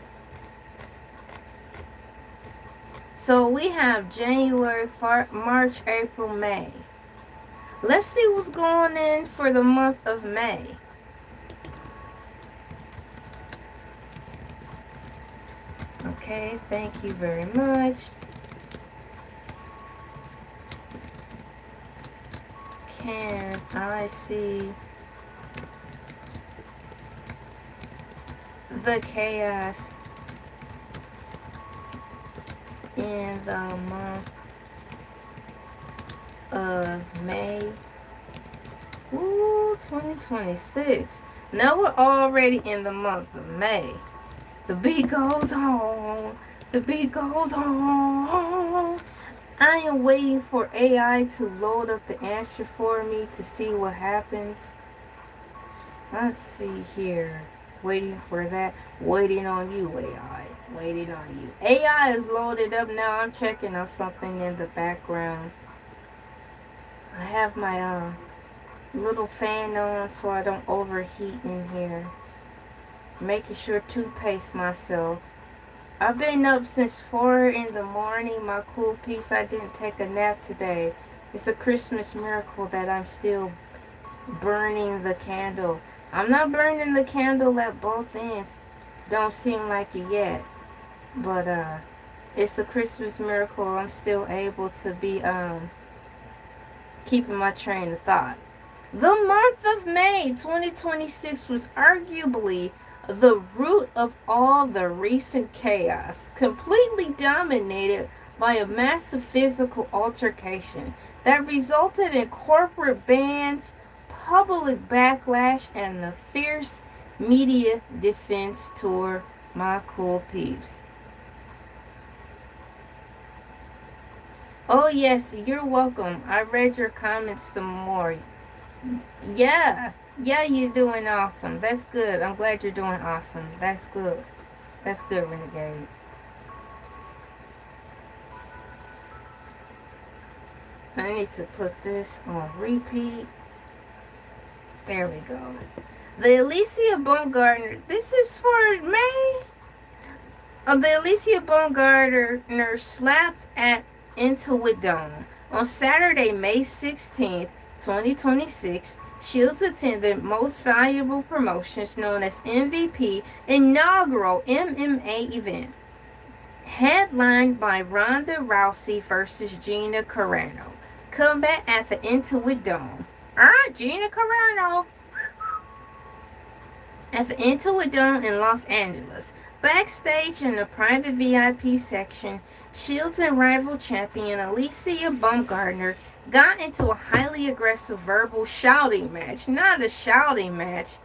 So we have January, March, April, May. Let's see what's going in for the month of May. Okay, thank you very much. Can I see the chaos in the month of May? Ooh, 2026. Now we're already in the month of May. The beat goes on. The beat goes on. I am waiting for AI to load up the answer for me to see what happens. Let's see here. Waiting for that. Waiting on you, AI. Waiting on you. AI is loaded up now. I'm checking on something in the background. I have my little fan on so I don't overheat in here. Making sure to pace myself. I've been up since 4 in the morning, my cool peeps. I didn't take a nap today. It's a Christmas miracle that I'm still burning the candle. I'm not burning the candle at both ends. Don't seem like it yet. But it's a Christmas miracle. I'm still able to be keeping my train of thought. The month of May 2026 was arguably the root of all the recent chaos, completely dominated by a massive physical altercation that resulted in corporate bans, public backlash, and a fierce media defense tour, my cool peeps. Oh yes, you're welcome. I read your comments some more. Yeah, you're doing awesome. That's good. I'm glad you're doing awesome. That's good. That's good, Renegade. I need to put this on repeat. There we go. The Alicia Baumgartner. This is for May. The Alicia Baumgartner slap at Intuit Dome. On Saturday, May 16th, 2026, Shields attended Most Valuable Promotions, known as MVP, inaugural MMA event, headlined by Ronda Rousey versus Gina Carano. Combat at the Intuit Dome. Alright, Gina Carano. At the Intuit Dome in Los Angeles. Backstage in the private VIP section, Shields and rival champion Alicia Baumgartner got into a highly aggressive verbal shouting match. Not a shouting match.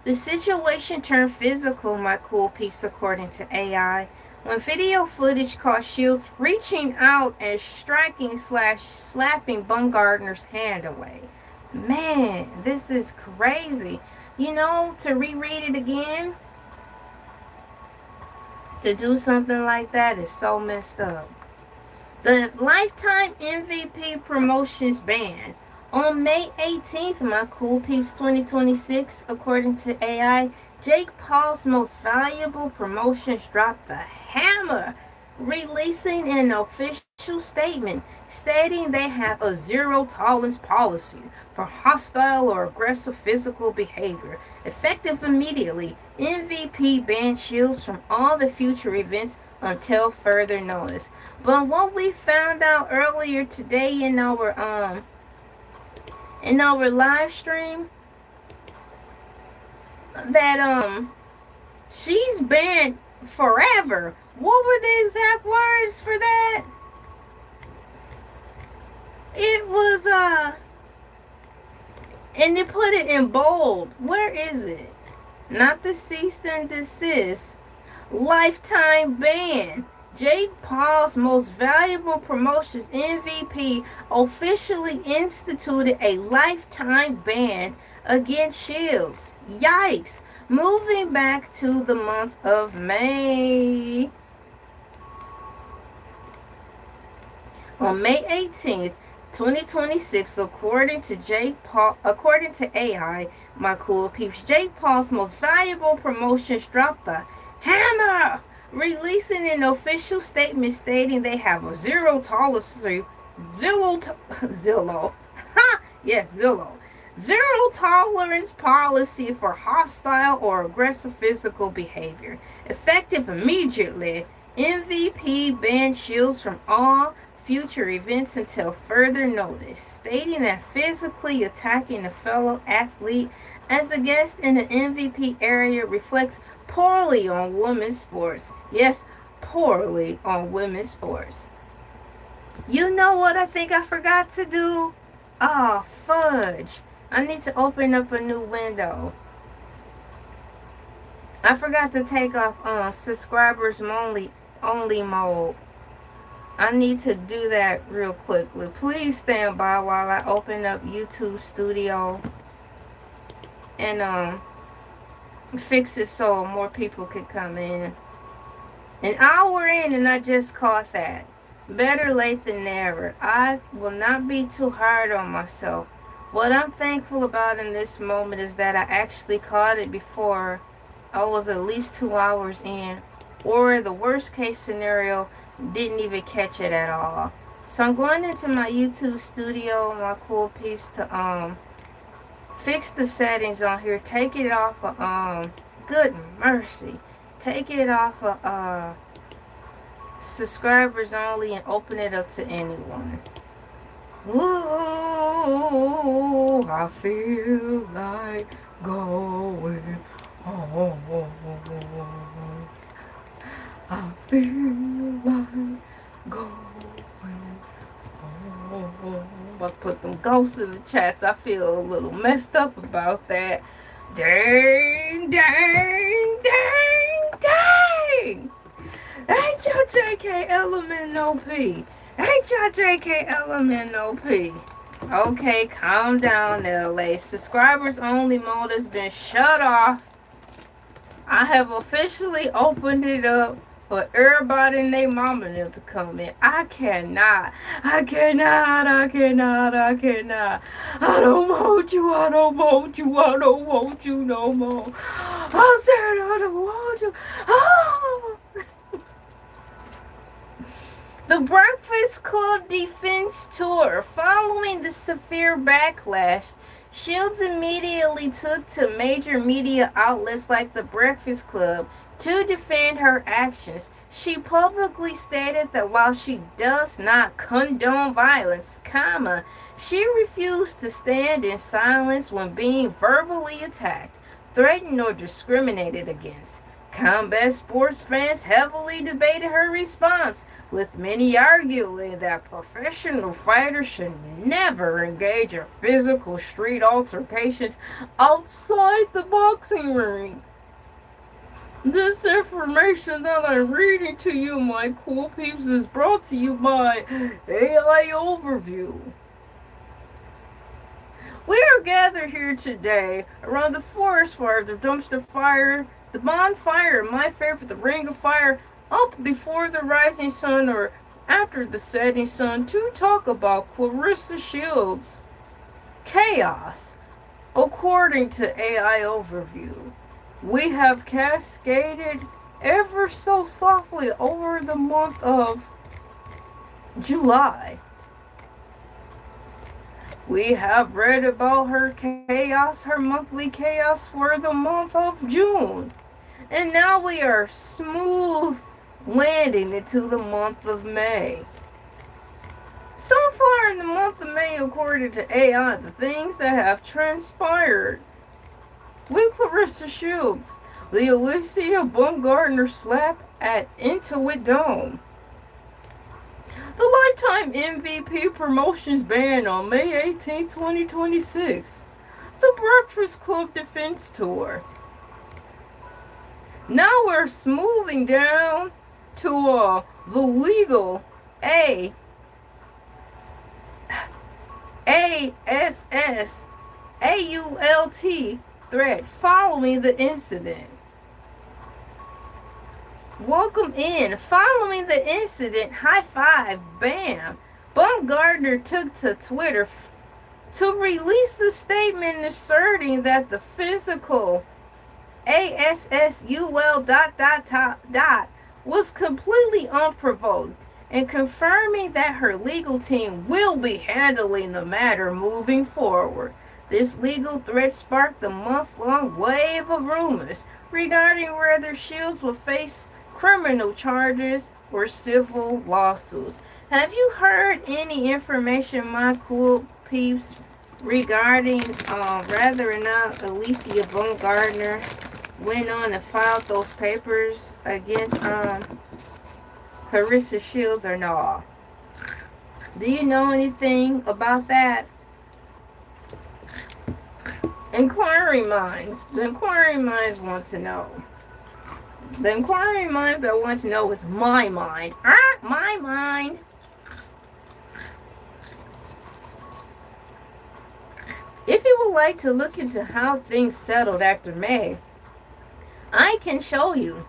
The situation turned physical, my cool peeps, according to AI, when video footage caught Shields reaching out and striking slash slapping Bumgardner's hand away. Man, this is crazy. You know, to reread it again, to do something like that is so messed up. The Lifetime MVP promotions ban. On May 18th, my cool peeps 2026, according to AI, Jake Paul's most valuable promotions dropped the hammer, releasing an official statement stating they have a zero tolerance policy for hostile or aggressive physical behavior. Effective immediately, MVP banned Shields from all the future events until further notice. But what we found out earlier today in our live stream, that she's banned forever. What were the exact words for that? It was and they put it in bold. Where is it? Not the cease and desist. Lifetime ban. Jake Paul's most valuable promotions MVP officially instituted a lifetime ban against Shields. Yikes. Moving back to the month of May. On May 18th, 2026, according to AI, my cool peeps, Jake Paul's most valuable promotions dropped the hammer, releasing an official statement stating they have a zero tolerance policy for hostile or aggressive physical behavior. Effective immediately, MVP banned Shields from all future events until further notice, stating that physically attacking a fellow athlete as a guest in the MVP area reflects poorly on women's sports. Yes, poorly on women's sports. You know what I think I forgot to do? Oh, fudge. I need to open up a new window. I forgot to take off subscribers only mode. I need to do that real quickly. Please stand by while I open up YouTube Studio and fix it so more people can come in. An hour in and I just caught that. Better late than never. I will not be too hard on myself. What I'm thankful about in this moment is that I actually caught it before I was at least 2 hours in. Or the worst case scenario, didn't even catch it at all. So I'm going into my YouTube Studio, my cool peeps, to fix the settings on here. Take it off of good mercy. Take it off of subscribers only and open it up to anyone. Ooh, I feel like going home. I feel like going home. I'll put them ghosts in the chats. I feel a little messed up about that. Dang, dang, dang, dang. Ain't your JK Element OP? Ain't your JK Element OP? Okay, calm down, LA. Subscribers only mode has been shut off. I have officially opened it up for everybody and their mama and them to come in. I cannot. I don't want you no more. I said I don't want you. Oh. The Breakfast Club Defense Tour. Following the severe backlash, Shields immediately took to major media outlets like The Breakfast Club to defend her actions. She publicly stated that while she does not condone violence, she refused to stand in silence when being verbally attacked, threatened, or discriminated against. Combat sports fans heavily debated her response, with many arguing that professional fighters should never engage in physical street altercations outside the boxing ring. This information that I'm reading to you, my cool peeps, is brought to you by Elay Overview. We are gathered here today around the forest fire, the dumpster fire, the bonfire, my favorite, the ring of fire, up before the rising sun or after the setting sun, to talk about Claressa Shields Chaos. According to Elay Overview, we have cascaded ever so softly over the month of July. We have read about her chaos, her monthly chaos for the month of June. And now we are smooth landing into the month of May. So far in the month of May, according to AI, the things that have transpired with Clarissa Shields, the Alicia Baumgartner slap at Intuit Dome, the Lifetime MVP Promotions ban on May 18, 2026, the Breakfast Club Defense Tour. Now we're smoothing down to the legal ASSAULT threat following the incident. Welcome in. Following the incident, high five, bam. Baumgartner took to Twitter to release the statement asserting that the physical ASSUL ... was completely unprovoked, and confirming that her legal team will be handling the matter moving forward. This legal threat sparked a month-long wave of rumors regarding whether Shields will face criminal charges or civil lawsuits. Have you heard any information, my cool peeps, regarding whether or not Alicia Baumgartner went on and filed those papers against Clarissa Shields or no? Do you know anything about that? Inquiring minds. The inquiring minds want to know. The inquiring minds that want to know is my mind. My mind. If you would like to look into how things settled after May, I can show you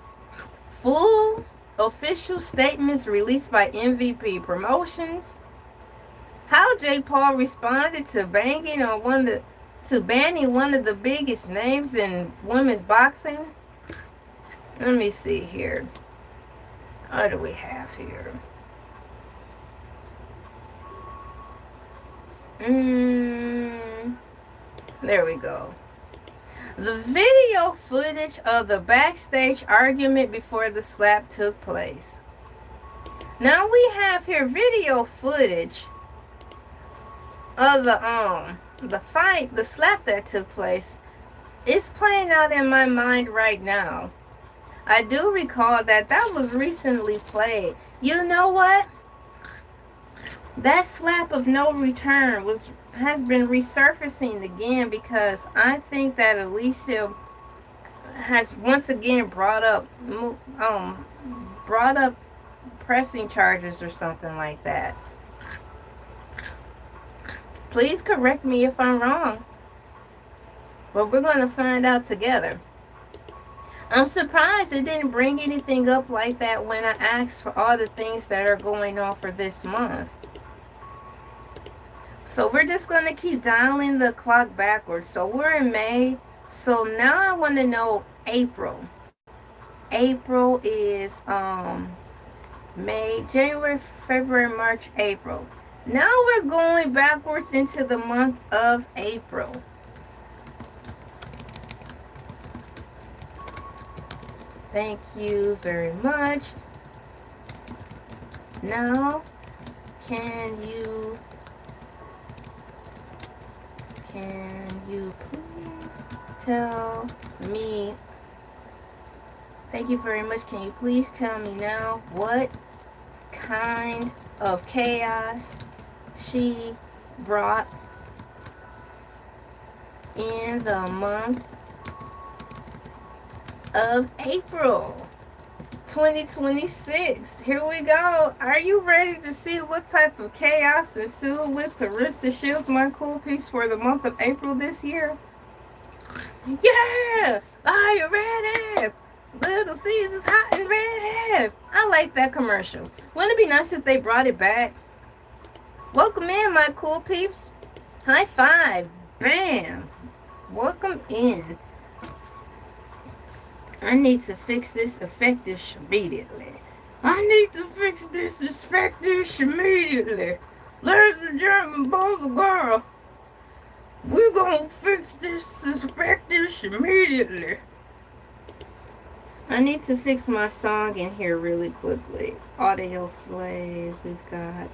full official statements released by MVP Promotions, how Jake Paul responded to banning one of the biggest names in women's boxing. Let me see here. What do we have here? There we go. The video footage of the backstage argument before the slap took place. Now we have here video footage of the fight, the slap that took place. It's playing out in my mind right now. I do recall that was recently played. You know what? That slap of no return has been resurfacing again, because I think that Alicia has once again brought up pressing charges or something like that. Please correct me if I'm wrong, but we're going to find out together. I'm surprised it didn't bring anything up like that when I asked for all the things that are going on for this month. So we're just going to keep dialing the clock backwards. So we're in May. So now I want to know April. April is May, January, February, March, April. Now we're going backwards into the month of April. Thank you very much. Now, can you please tell me Thank you very much. Can you please tell me now what kind of chaos she brought in the month of April 2026? Here we go. Are you ready to see what type of chaos ensued with Claressa Shields, my cool piece, for the month of April this year? Yeah! Are you ready? Little Caesar's hot and ready. I like that commercial. Wouldn't it be nice if they brought it back? Welcome in, my cool peeps. High five. Bam. Welcome in. I need to fix this effective immediately. Ladies and gentlemen, boys and girls, we're gonna fix this effective immediately. I need to fix my song in here really quickly. Audio slave, we've got.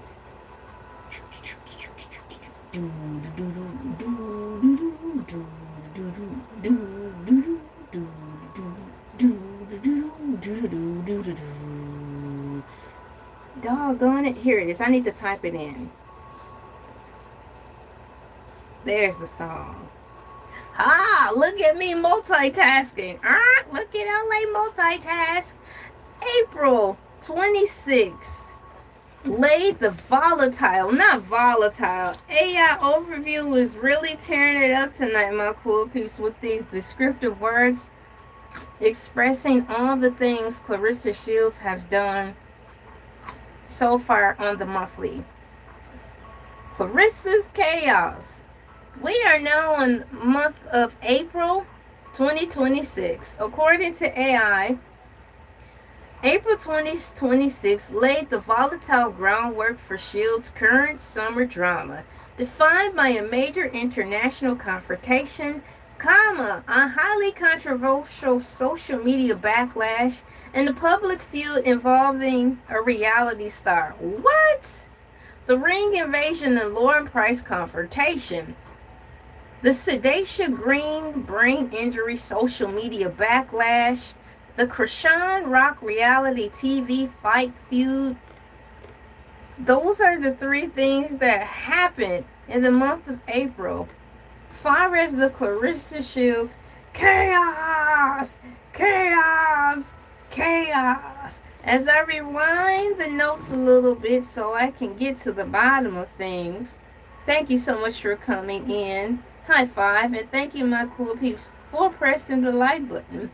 Doggone it. Here it is. I need to type it in. There's the song. Ah, look at me multitasking. Look at LA multitask. April 26th. Laid the volatile, not volatile. AI overview was really tearing it up tonight, my cool peeps, with these descriptive words expressing all the things Clarissa Shields has done so far on the monthly. Clarissa's Chaos. We are now in the month of April 2026. According to AI, April 2026 laid the volatile groundwork for Shields' current summer drama, defined by a major international confrontation, a highly controversial social media backlash, and a public feud involving a reality star. What? The ring invasion and Lauren Price confrontation. The Sedacia Green brain injury social media backlash. The Krishan Rock reality TV fight feud. Those are the three things that happened in the month of April. Far as the Claressa Shields chaos, chaos, chaos. As I rewind the notes a little bit so I can get to the bottom of things. Thank you so much for coming in. High five, and thank you, my cool peeps, for pressing the like button.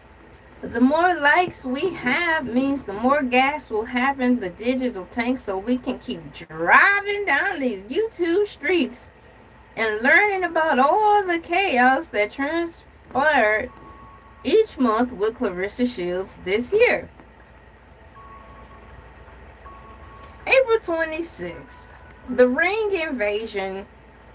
The more likes we have means the more gas we'll have in the digital tank so we can keep driving down these YouTube streets and learning about all the chaos that transpired each month with Claressa Shields this year. April 26th, the ring invasion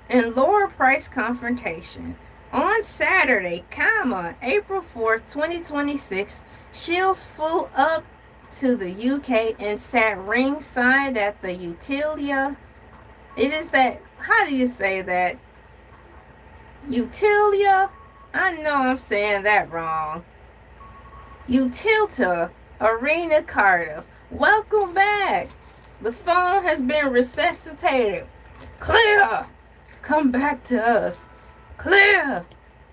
and Laura Price confrontation. On Saturday, April 4th, 2026, Shields flew up to the UK and sat ringside at the Utilia. It is that, how do you say that? Utilia? I know I'm saying that wrong. Utilta Arena, Cardiff. Welcome back. The phone has been resuscitated. Clear! Come back to us. Clear!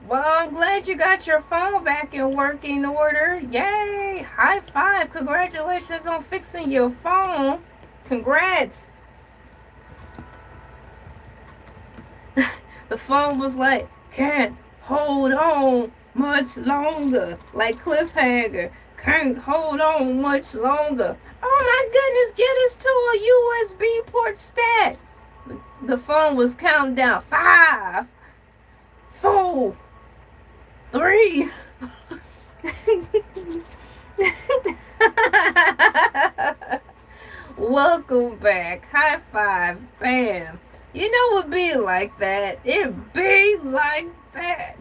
Well, I'm glad you got your phone back in working order. Yay! High five. Congratulations on fixing your phone. Congrats. The phone was like, can't hold on much longer. Like cliffhanger. Can't hold on much longer. Oh my goodness, get us to a USB port stat. The phone was counting down. 5, 4, 3. Welcome back. High five. Bam. You know it be like that. It be like that.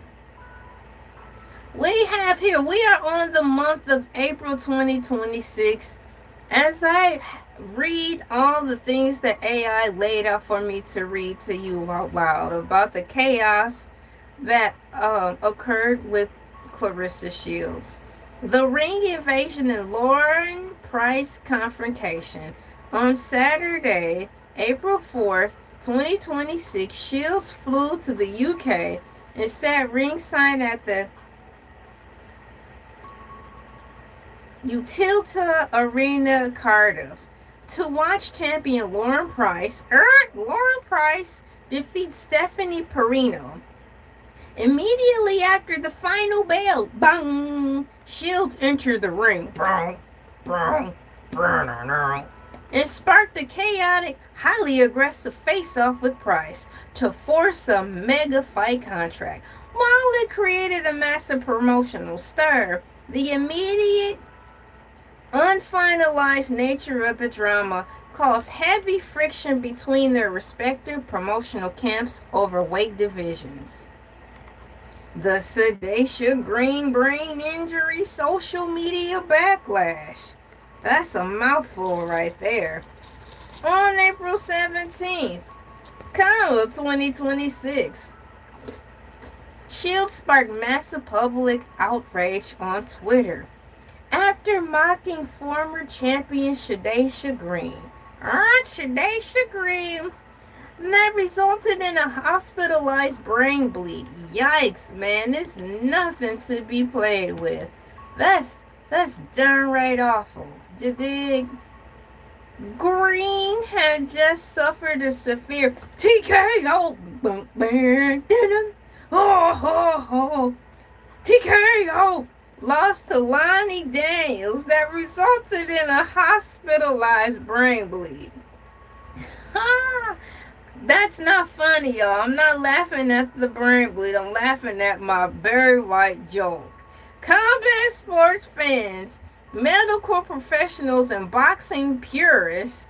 We have here, we are on the month of April 2026. As I read all the things that AI laid out for me to read to you out loud about the chaos that occurred with Claressa Shields. The ring invasion and Lauren Price confrontation. On Saturday, April 4th, 2026, Shields flew to the UK and sat ringside at the Utilita Arena, Cardiff, to watch champion Lauren Price. Lauren Price defeats Stephanie Perino. Immediately after the final bell, bang, Shields entered the ring, and sparked a chaotic, highly aggressive face-off with Price to force a mega fight contract. While it created a massive promotional stir, the immediate, unfinalized nature of the drama caused heavy friction between their respective promotional camps over weight divisions. The Sedacia Green brain injury social media backlash. That's a mouthful right there. On April 17th, 2026, Shields sparked massive public outrage on Twitter after mocking former champion Sedacia Green. Sedacia Green. That resulted in a hospitalized brain bleed. Yikes, man. It's nothing to be played with. That's downright awful. You dig? Green had just suffered a severe TKO. TKO lost to Lonnie Daniels that resulted in a hospitalized brain bleed. That's not funny, y'all. I'm not laughing at the brain bleed. I'm laughing at my very white joke. Combat sports fans, medical professionals, and boxing purists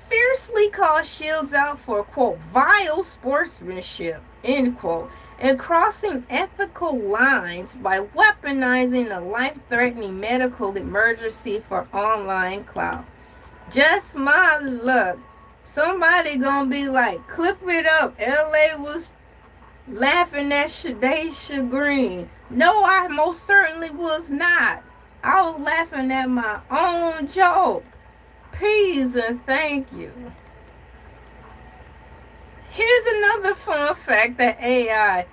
fiercely call Shields out for, quote, vile sportsmanship, end quote, and crossing ethical lines by weaponizing a life-threatening medical emergency for online clout. Just my luck. Somebody gonna be like, clip it up. LA was laughing at Sedacia Green. No, I most certainly was not. I was laughing at my own joke. Please and thank you. Here's another fun fact that AI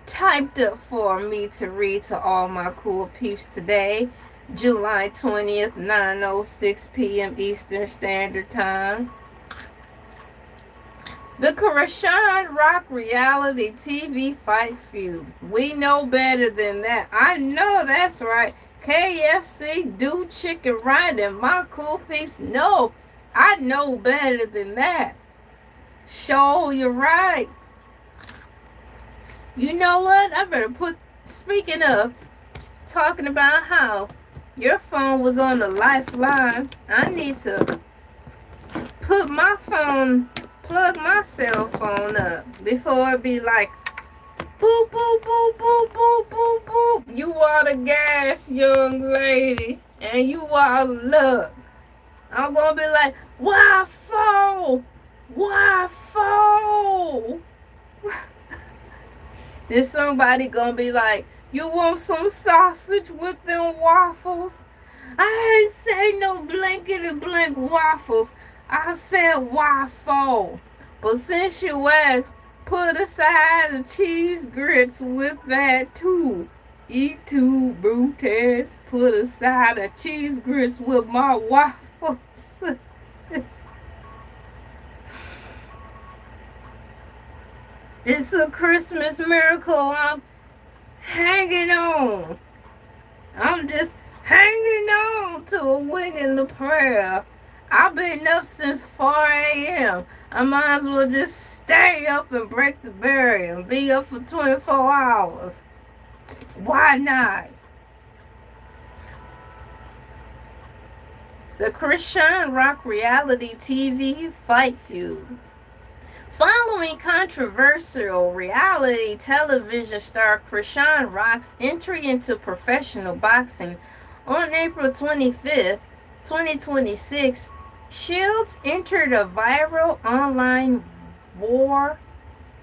typed up for me to read to all my cool peeps today. July 20th, 9:06 p.m. Eastern Standard Time. The Claressa Rock reality TV fight feud. We know better than that. I know that's right. KFC do chicken right, and my cool peeps know I know better than that. Show you're right. You know what? I better speaking of, talking about how your phone was on the lifeline, I need to plug my cell phone up before it be like boop, boop, boop, boop, boop, boop, boop. You are the gas, young lady, and you are luck. I'm gonna be like, why fall? Why fall? Then somebody gonna be like, you want some sausage with them waffles? I ain't say no blankety blank waffles. I said why fall? But since you asked, put aside the cheese grits with that too. Eat two brutes. Put aside the cheese grits with my waffles. It's a Christmas miracle. I'm hanging on. I'm just hanging on to a wing in the prayer. I've been up since 4 a.m. I might as well just stay up and break the barrier and be up for 24 hours. Why not? The Claressa Rock reality TV fight feud. Following controversial reality television star Claressa Rock's entry into professional boxing on April 25th, 2026, Shields entered a viral online war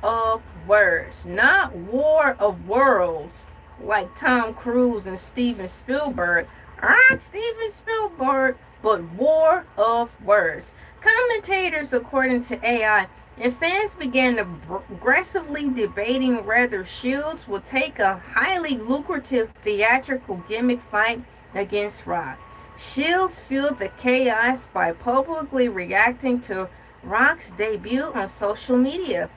of words, not war of worlds, like Tom Cruise and Steven Spielberg. I'm Steven Spielberg, but war of words. Commentators, according to AI, and fans began aggressively debating whether Shields will take a highly lucrative theatrical gimmick fight against Rock. Shields fueled the chaos by publicly reacting to Rock's debut on social media,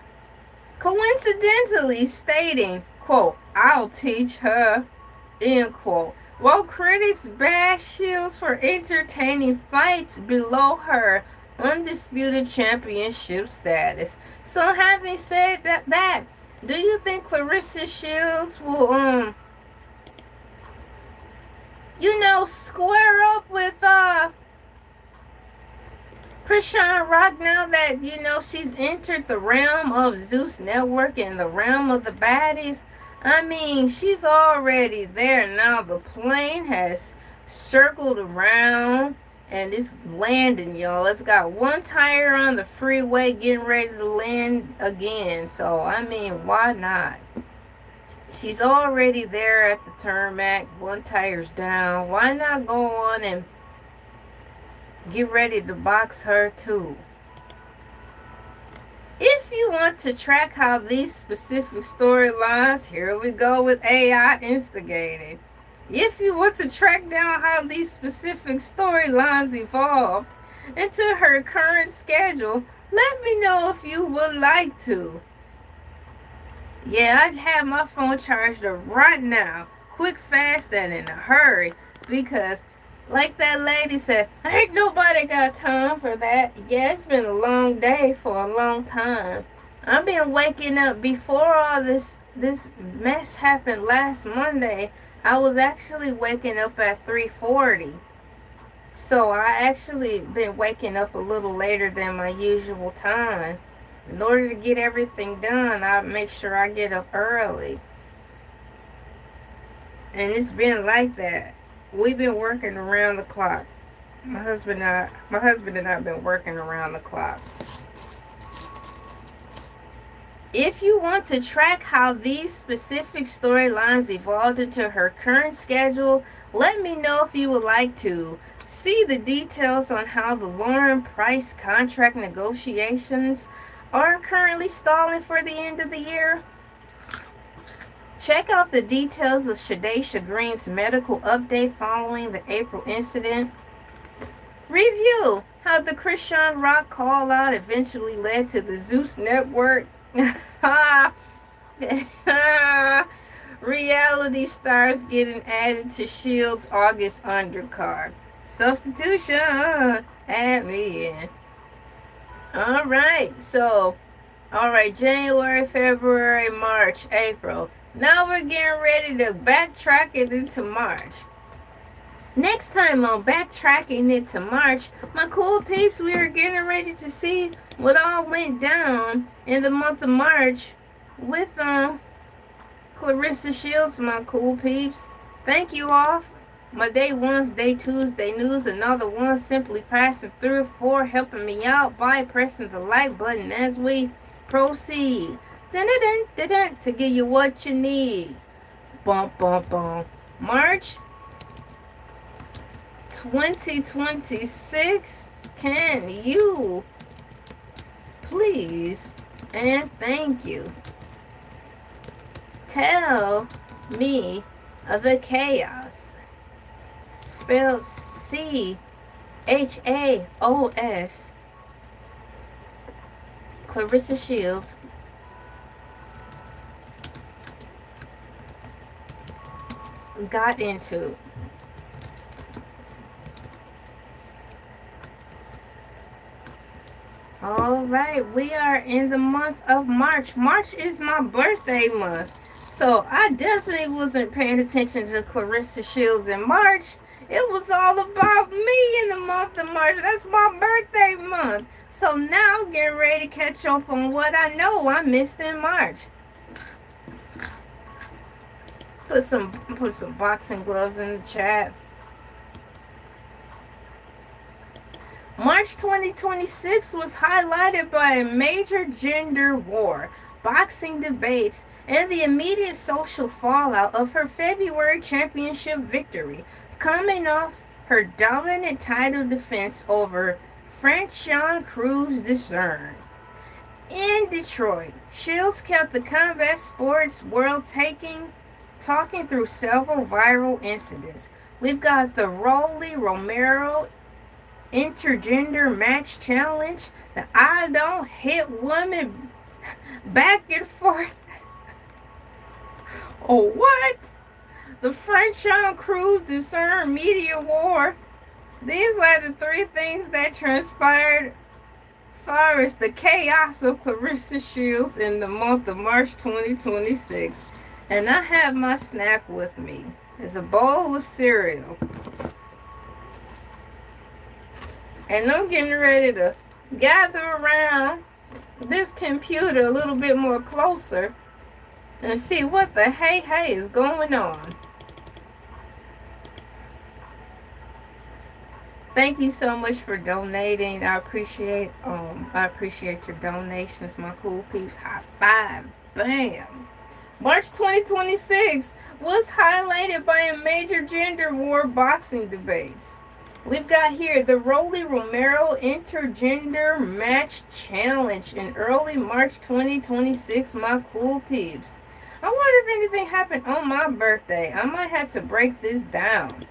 coincidentally stating, quote, "I'll teach her," end quote. While critics bash Shields for entertaining fights below her undisputed championship status. So having said that, do you think Clarissa Shields will square up with Chrisean Rock now that, she's entered the realm of Zeus Network and the realm of the baddies? I mean, she's already there now. The plane has circled around and it's landing, y'all. It's got one tire on the freeway getting ready to land again. So, I mean, why not? She's already there at the tarmac. One tire's down. Why not go on and get ready to box her too? If you want to track how these specific storylines, here we go with AI instigating. If you want to track down how these specific storylines evolved into her current schedule, let me know if you would like to. Yeah, I'd have my phone charged up right now, quick, fast, and in a hurry, because like that lady said, ain't nobody got time for that. Yeah, it's been a long day for a long time. I've been waking up before all this mess happened last Monday. I was actually waking up at 3:40. So I actually been waking up a little later than my usual time. In order to get everything done, I make sure I get up early. And it's been like that. We've been working around the clock. My husband and I have been working around the clock. If you want to track how these specific storylines evolved into her current schedule, let me know if you would like to see the details on how the Lauren Price contract negotiations are currently stalling for the end of the year. Check out the details of Shadesha Green's medical update following the April incident. Review how the Chrisean Rock call out eventually led to the Zeus Network reality stars getting added to Shields' August undercard. Substitution. Add me in. Alright, January, February, March, April. Now we're getting ready to backtrack it into March. Next time on Backtracking Into March, my cool peeps, we are getting ready to see what all went down in the month of March with Clarissa Shields, my cool peeps. Thank you all. My day ones, day twos, day news, and other ones simply passing through for helping me out by pressing the like button as we proceed. Dun-dun-dun-dun-dun, to give you what you need. Bump, bump, bump. March 2026. Can you please and thank you tell me the chaos? Spelled CHAOS. Clarissa Shields got into. Alright, we are in the month of March. March is my birthday month. So I definitely wasn't paying attention to Clarissa Shields in March. It was all about me in the month of March. That's my birthday month. So now I'm getting ready to catch up on what I know I missed in March. Put some boxing gloves in the chat. March 2026 was highlighted by a major gender war, boxing debates, and the immediate social fallout of her February championship victory, coming off her dominant title defense over Franchon Cruz Discern. In Detroit, Shields kept the combat sports world talking through several viral incidents. We've got the Rolly Romero intergender match challenge, the I don't hit women back and forth. Oh, what? The Franchon Cruz Discern media war. These are the three things that transpired far as the chaos of Clarissa Shields in the month of March 2026. And I have my snack with me. It's a bowl of cereal. And I'm getting ready to gather around this computer a little bit more closer and see what the hey is going on. Thank you so much for donating. I appreciate your donations, my cool peeps. High five. Bam. March 2026 was highlighted by a major gender war boxing debates. We've got here the Rolly Romero Intergender Match Challenge in early March 2026, my cool peeps. I wonder if anything happened on my birthday. I might have to break this down.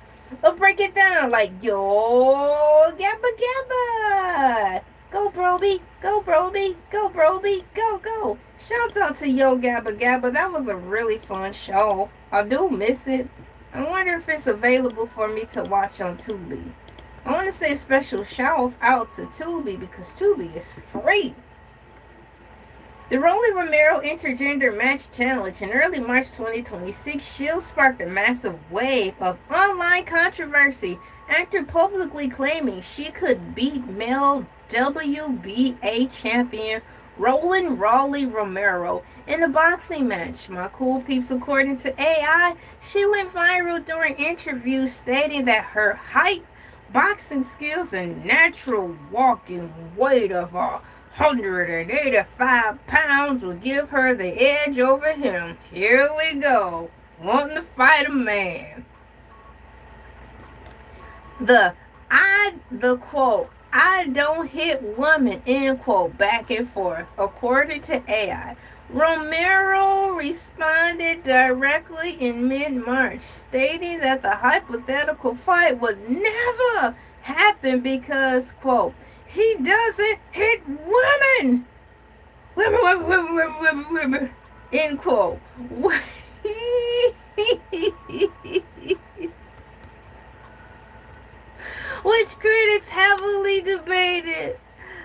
Or break it down like, yo, gabba gabba. Go Broby, go Broby, go Broby, go. Shouts out to Yo Gabba Gabba. That was a really fun show. I do miss it. I wonder if it's available for me to watch on Tubi. I want to say special shouts out to Tubi because Tubi is free. The Rolly Romero Intergender Match Challenge in early March 2026, Shields sparked a massive wave of online controversy after publicly claiming she could beat male WBA champion Roland Rolly Romero in a boxing match. My cool peeps, according to AI, she went viral during interviews stating that her height, boxing skills, and natural walking weight of 185 pounds will give her the edge over him. Here we go. Wanting to fight a man. The quote, I don't hit women, end quote, back and forth, according to AI. Romero responded directly in mid-March, stating that the hypothetical fight would never happen because, quote, he doesn't hit women. Women. End quote. Which critics heavily debated.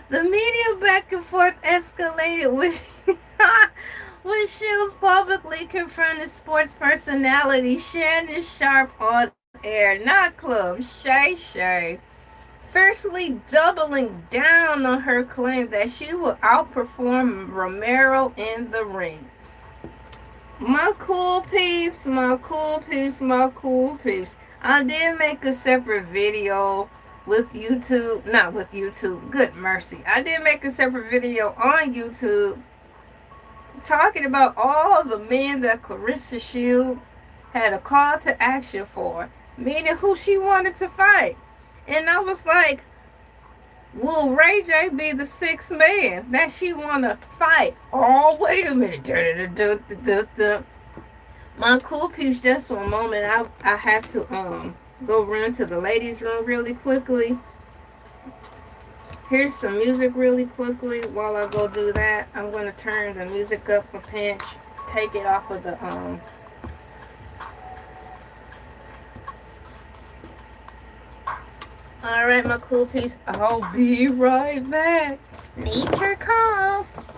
The media back and forth escalated when Shields publicly confronted sports personality Shannon Sharp on air, not Club Shay, fiercely doubling down on her claim that she will outperform Romero in the ring. My cool peeps. I did make a separate video with YouTube, not with YouTube, good mercy. I did make a separate video on YouTube talking about all the men that Clarissa Shields had a call to action for, meaning who she wanted to fight. And I was like, will Ray J be the sixth man that she want to fight? Oh, wait a minute. My cool peeps, just for a moment, I had to go run to the ladies' room really quickly. Here's some music really quickly. While I go do that, I'm going to turn the music up a pinch, take it off of the Alright, my cool peeps, I'll be right back. Nature calls.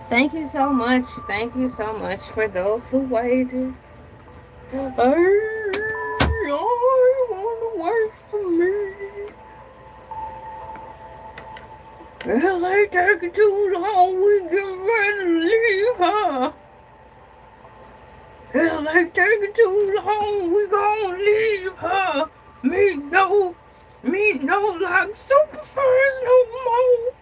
Thank you so much. Thank you so much for those who waited. I wanna wait for me. LA taking too long. We get ready to leave her. LA taking too long. We gonna leave her. Me no like super furs no more.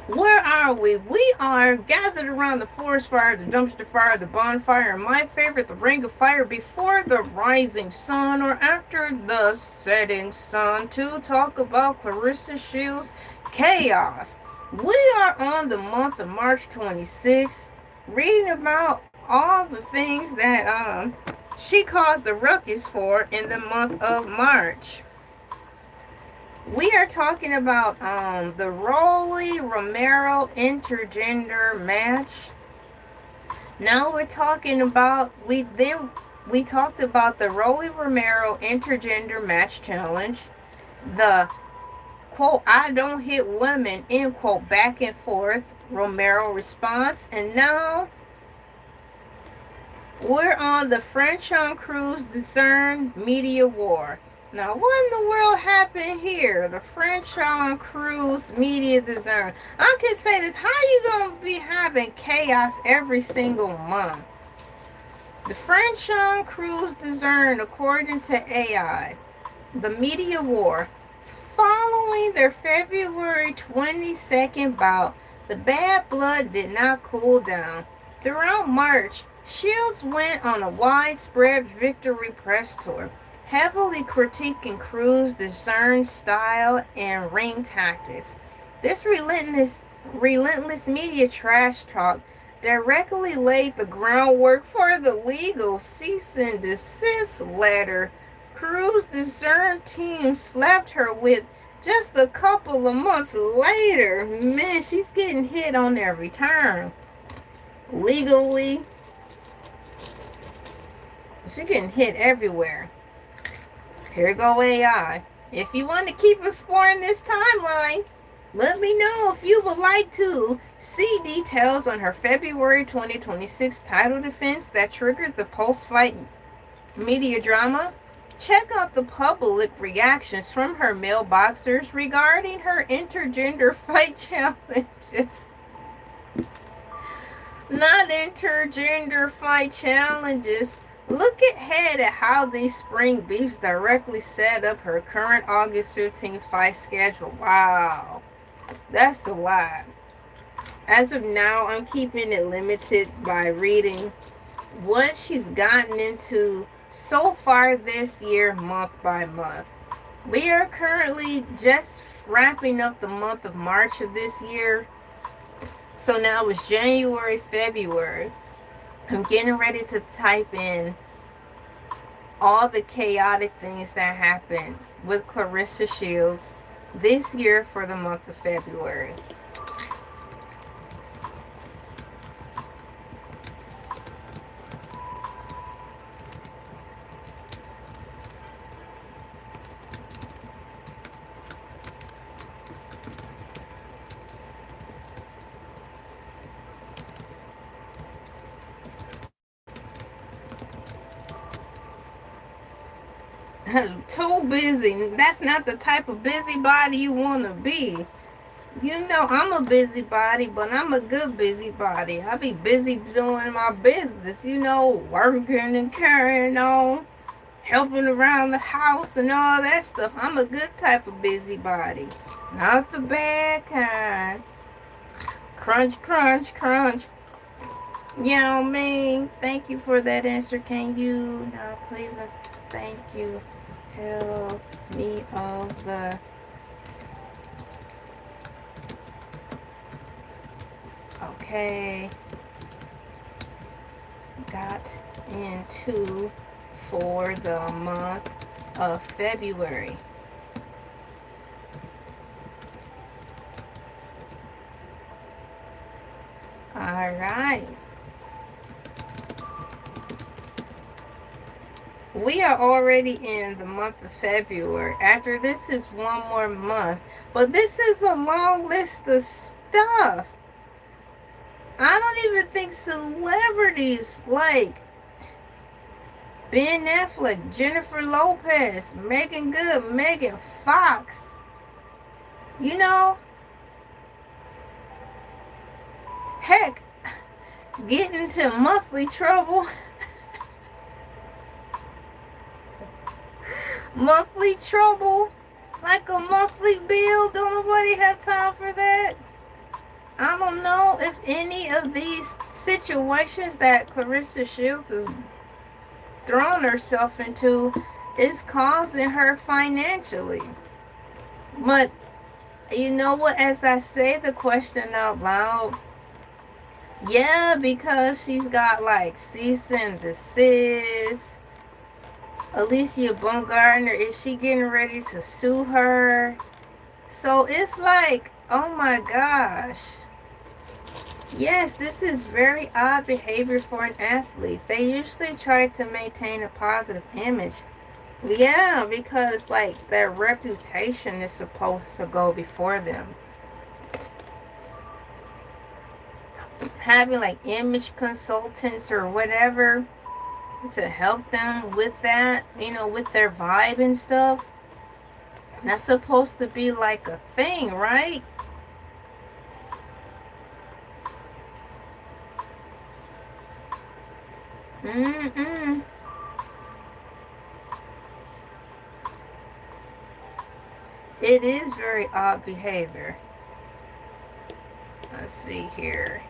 Where are we? We are gathered around the forest fire, the dumpster fire, the bonfire, and my favorite, the ring of fire before the rising sun or after the setting sun to talk about Claressa Shields Chaos. We are on the month of March 26th, reading about all the things that she caused the ruckus for in the month of March. We are talking about the Rolly Romero intergender match. Now we're talking about we talked about the Rolly Romero intergender match challenge, the quote I don't hit women end quote back and forth Romero response, and now we're on the French on Cruise Discern media war. Now, what in the world happened here? The French on Cruise media discern. I can say this. How you gonna be having chaos every single month? The French on Cruise discern, according to AI, the media war. Following their February 22nd bout, the bad blood did not cool down. Throughout March, Shields went on a widespread victory press tour, heavily critiquing Crew's discern style and ring tactics. This relentless media trash talk directly laid the groundwork for the legal cease and desist letter Crew's discern team slapped her with just a couple of months later. Man, she's getting hit on every turn. Legally, she's getting hit everywhere. Here go AI. If you want to keep exploring this timeline, let me know if you would like to see details on her February 2026 title defense that triggered the post-fight media drama. Check out the public reactions from her male boxers regarding her intergender fight challenges. Not intergender fight challenges. Look ahead at how these spring beefs directly set up her current August 15th fight schedule. Wow, that's a lot. As of now, I'm keeping it limited by reading what she's gotten into so far this year, month by month. We are currently just wrapping up the month of March of this year. So now it's January, February. I'm getting ready to type in all the chaotic things that happened with Claressa Shields this year for the month of February. Too busy. That's not the type of busybody you want to be. You know, I'm a busybody, but I'm a good busybody. I be busy doing my business, you know, working and carrying on, helping around the house and all that stuff. I'm a good type of busybody. Not the bad kind. Crunch, crunch, crunch. You know what I mean? Thank you for that answer. Can you now please thank you tell me of the okay got into for the month of February? All right. We are already in the month of February. After this is one more month. But this is a long list of stuff. I don't even think celebrities like Ben Affleck, Jennifer Lopez, Megan Good, Megan Fox, you know, heck, get into monthly trouble. Monthly trouble, like a monthly bill. Don't nobody have time for that. I don't know if any of these situations that Clarissa Shields has thrown herself into is causing her financially. But you know what, as I say the question out loud, yeah, because she's got like cease and desist. Alicia Baumgartner, is she getting ready to sue her? So it's like, oh my gosh. Yes, this is very odd behavior for an athlete. They usually try to maintain a positive image. Yeah, because like their reputation is supposed to go before them. Having like image consultants or whatever to help them with that, you know, with their vibe and stuff. That's supposed to be like a thing, right? It is very odd behavior. Let's see here.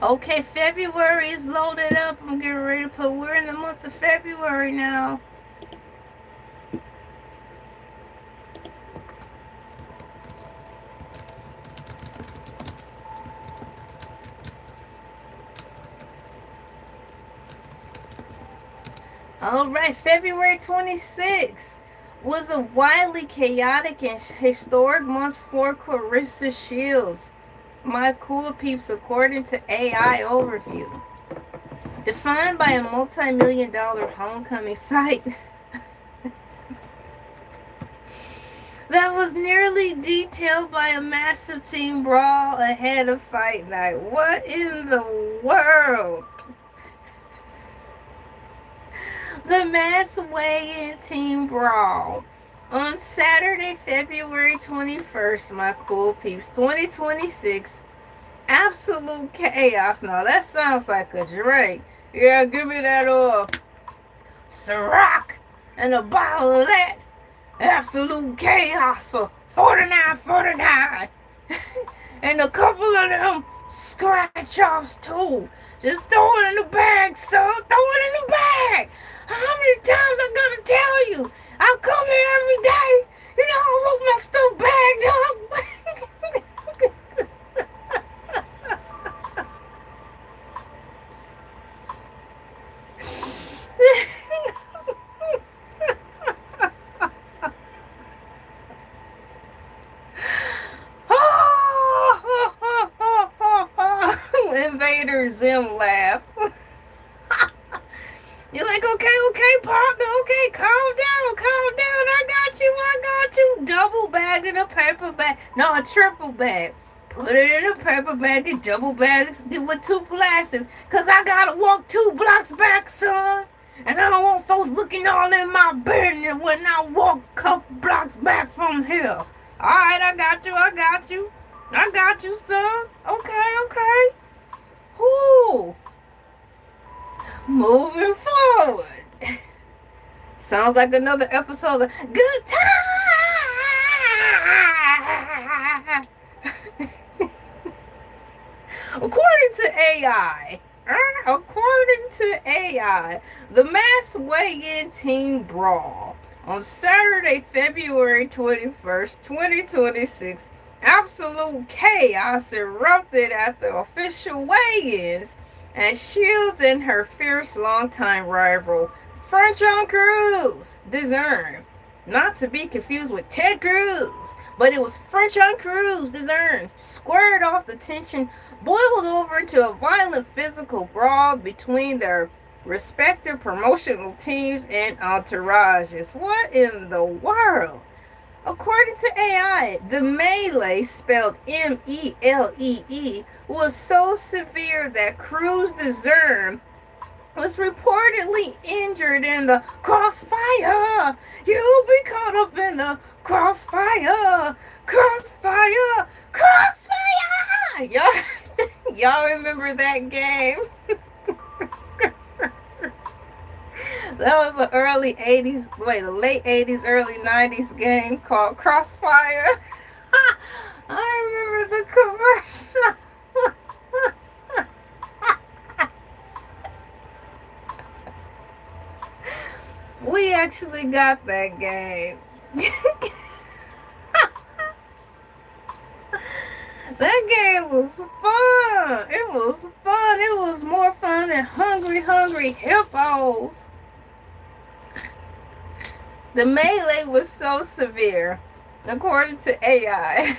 Okay, February is loaded up. I'm getting ready to put, we're in the month of February now. Alright, February 26th was a wildly chaotic and historic month for Clarissa Shields, my Cool Peeps, according to AI Overview. Defined by a multi-million-dollar homecoming fight that was nearly detailed by a massive team brawl ahead of fight night. What in the world? The mass weigh-in team brawl on Saturday, February 21st, my Cool Peeps, 2026. Absolute chaos. Now that sounds like a Drake. Yeah, give me that Ciroc and a bottle of that. Absolute chaos for $49.49. And a couple of them scratch offs too. Just throw it in the bag, son. Throw it in the bag. How many times I gotta tell you? I come here every day. You know, I want my stuff bagged up. Invader Zim laugh. You're like, okay, partner, okay, calm down. I got you. Double bagged in a paper bag. No, a triple bag. Put it in a paper bag and double bags with 2 plastics. Cause I gotta walk 2 blocks back, son. And I don't want folks looking all in my business when I walk a couple blocks back from here. Alright, I got you, son. Okay. Whoo. Moving forward. Sounds like another episode of Good Time. According to AI, the mass weigh-in team brawl on Saturday, February 21st, 2026, absolute chaos erupted at the official weigh-ins, and Shields and her fierce longtime rival, French on Cruz, discern. Not to be confused with Ted Cruz, but it was French on Cruz, discern. Squared off, the tension boiled over into a violent physical brawl between their respective promotional teams and entourages. What in the world? According to AI, the melee, spelled MELEE, was so severe that Cruz Dezern was reportedly injured in the crossfire. You'll be caught up in the crossfire. Crossfire. Crossfire. Y'all remember that game? That was the early 80s, the late 80s, early 90s game called Crossfire. I remember the commercial. We actually got that game. That game was fun. It was fun. It was more fun than Hungry Hippos. The melee was so severe, according to AI,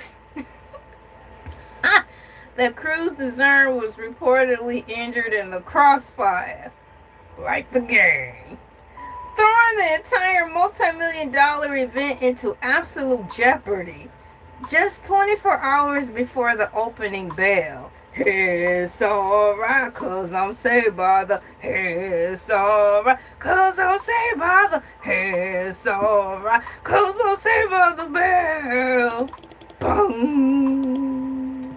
that Cruz Dezern was reportedly injured in the crossfire, like the game, throwing the entire multi-million-dollar event into absolute jeopardy. Just 24 hours before the opening bell. It's alright, cause I'm saved by the. It's alright, cause I'm saved by the. It's alright, cause I'm saved by the bell. Boom.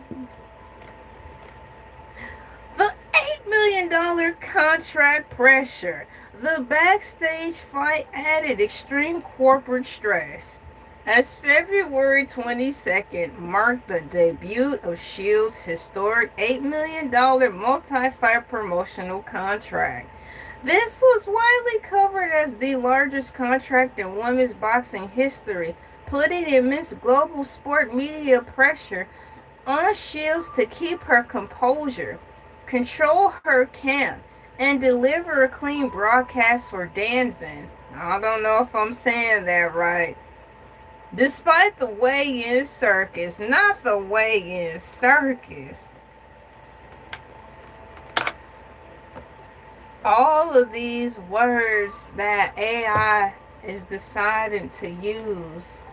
The $8 million contract pressure. The backstage fight added extreme corporate stress, as February 22nd marked the debut of Shields' historic $8 million multi-fight promotional contract. This was widely covered as the largest contract in women's boxing history, putting immense global sport media pressure on Shields to keep her composure, control her camp, and deliver a clean broadcast for Danzig. I don't know if I'm saying that right. Despite the weigh-in circus, not the weigh-in circus. All of these words that AI is deciding to use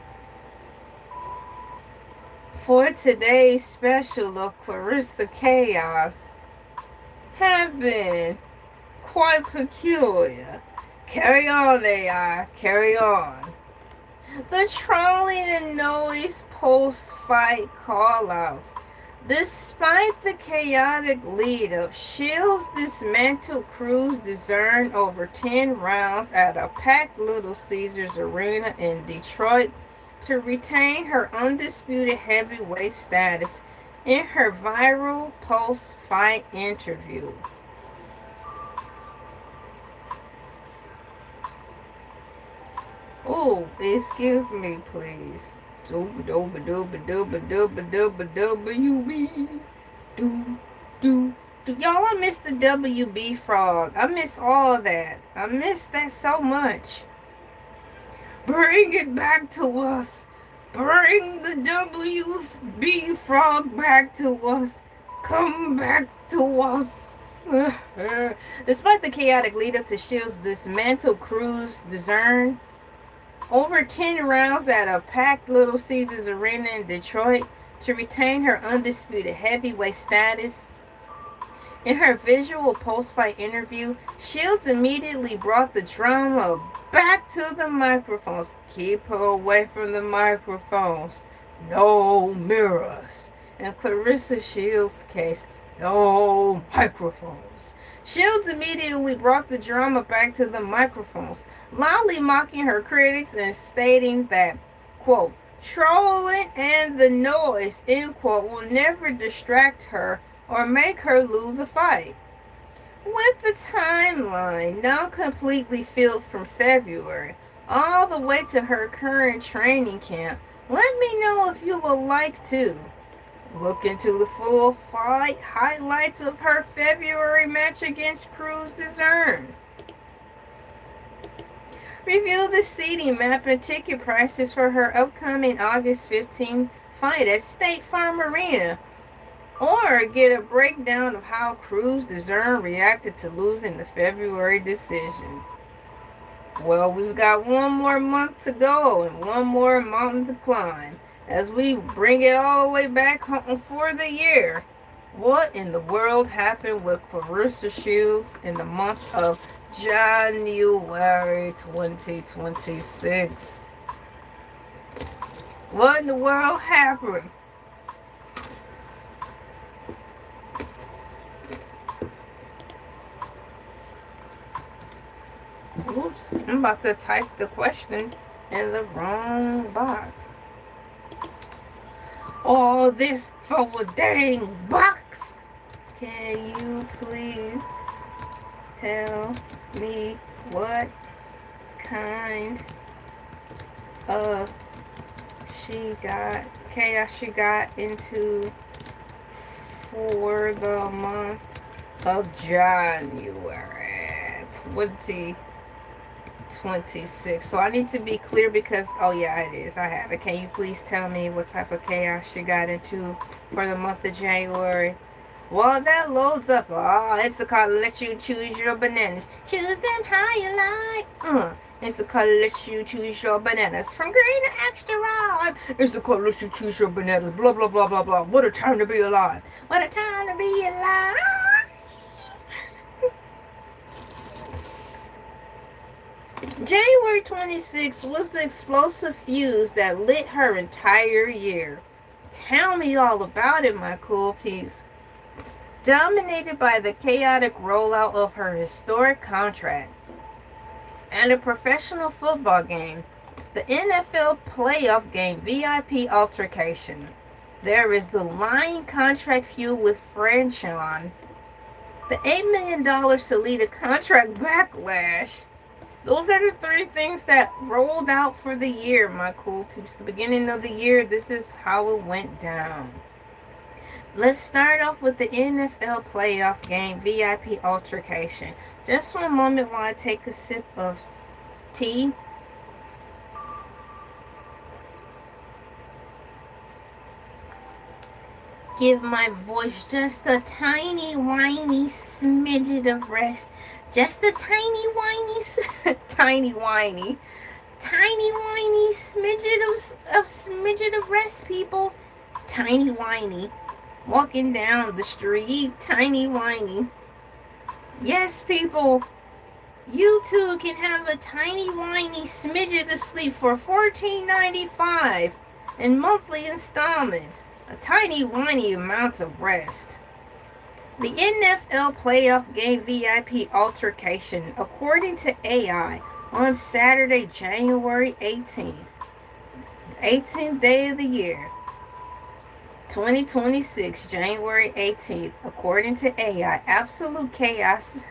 for today's special of Clarissa Chaos have been quite peculiar. Carry on, AI. Carry on. The trolling and noise post-fight call-outs. Despite the chaotic lead-up, Shields dismantled Cruz Dezern over 10 rounds at a packed Little Caesars Arena in Detroit to retain her undisputed heavyweight status in her viral post-fight interview. Oh, excuse me, please. Dooba dooba dooba dooba dooba dooba WB. Do do do. Y'all, I miss the WB frog. I miss all that. I miss that so much. Bring it back to us. Bring the WB frog back to us. Come back to us. Despite the chaotic lead-up to Shields' dismantle Cruz Dezern over 10 rounds at a packed Little Caesars Arena in Detroit to retain her undisputed heavyweight status. In her visual post-fight interview, Shields immediately brought the drama back to the microphones. Keep her away from the microphones. No mirrors. In Claressa Shields' case, no microphones. Shields immediately brought the drama back to the microphones, loudly mocking her critics and stating that, quote, trolling and the noise, end quote, will never distract her or make her lose a fight. With the timeline now completely filled from February all the way to her current training camp, let me know if you would like to look into the full fight highlights of her February match against Cruz Dezern. Review the seating map and ticket prices for her upcoming August 15th fight at State Farm Arena. Or get a breakdown of how Cruz Dezern reacted to losing the February decision. Well, we've got one more month to go and one more mountain to climb as we bring it all the way back home for the year. What in the world happened with Clarissa Shields in the month of January 2026? What in the world happened? Oops, I'm about to type the question in the wrong box. All this for a dang box. Can you please tell me what kind of chaos she got into for the month of January 2026. So I need to be clear because, oh yeah, it is. I have it. Can you please tell me what type of chaos she got into for the month of January? Well, that loads up. Oh, it's the call to let you choose your bananas. Choose them how you like. It's the call to let you choose your bananas. From green to extra ripe. It's the call to let you choose your bananas. Blah, blah, blah, blah, blah. What a time to be alive. What a time to be alive. January 26th was the explosive fuse that lit her entire year. Tell me all about it, my cool peeps. Dominated by the chaotic rollout of her historic contract and a professional football game, the NFL playoff game VIP altercation. There is the lying contract feud with Franchon, the $8 million Salida contract backlash. Those are the three things that rolled out for the year, my cool peeps. The beginning of the year, this is how it went down. Let's start off with the NFL playoff game VIP altercation. Just one moment while I take a sip of tea. Give my voice just a tiny, whiny smidget of rest. Just a tiny, whiny, tiny, whiny smidget of rest, people. Tiny, whiny. Walking down the street, tiny, whiny. Yes, people. You too can have a tiny, whiny smidget of sleep for $14.95 in monthly installments. A tiny, whiny amount of rest. The NFL playoff game VIP altercation, according to AI, on Saturday, January 18th. 18th day of the year. 2026, January 18th, according to AI, absolute chaos.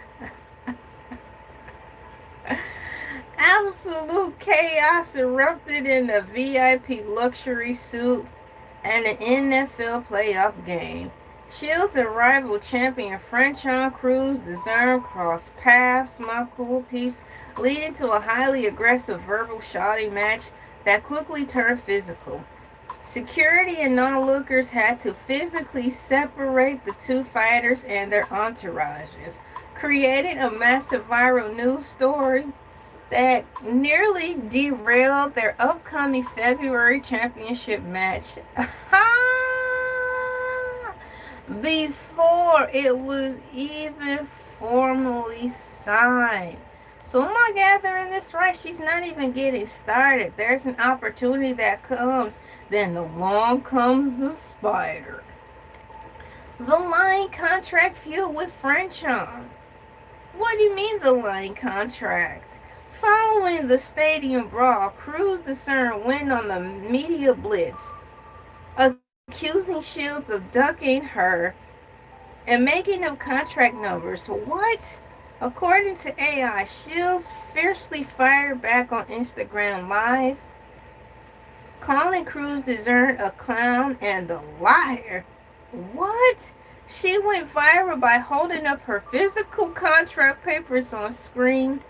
Absolute chaos erupted in the VIP luxury suite and an NFL playoff game. Shields and rival champion Franchon Cruz Discern crossed paths, my cool peeps, leading to a highly aggressive verbal shouting match that quickly turned physical. Security and onlookers had to physically separate the two fighters and their entourages, creating a massive viral news story that nearly derailed their upcoming February championship match before it was even formally signed. So am I gathering this right? She's not even getting started. There's an opportunity that comes, then along comes the spider. The lying contract feud with Franchon. What do you mean the lying contract? Following the stadium brawl, Cruz Discern went on the media blitz, accusing Shields of ducking her and making up contract numbers. What? According to AI, Shields fiercely fired back on Instagram Live, calling Cruz Discern a clown and a liar. What? She went viral by holding up her physical contract papers on screen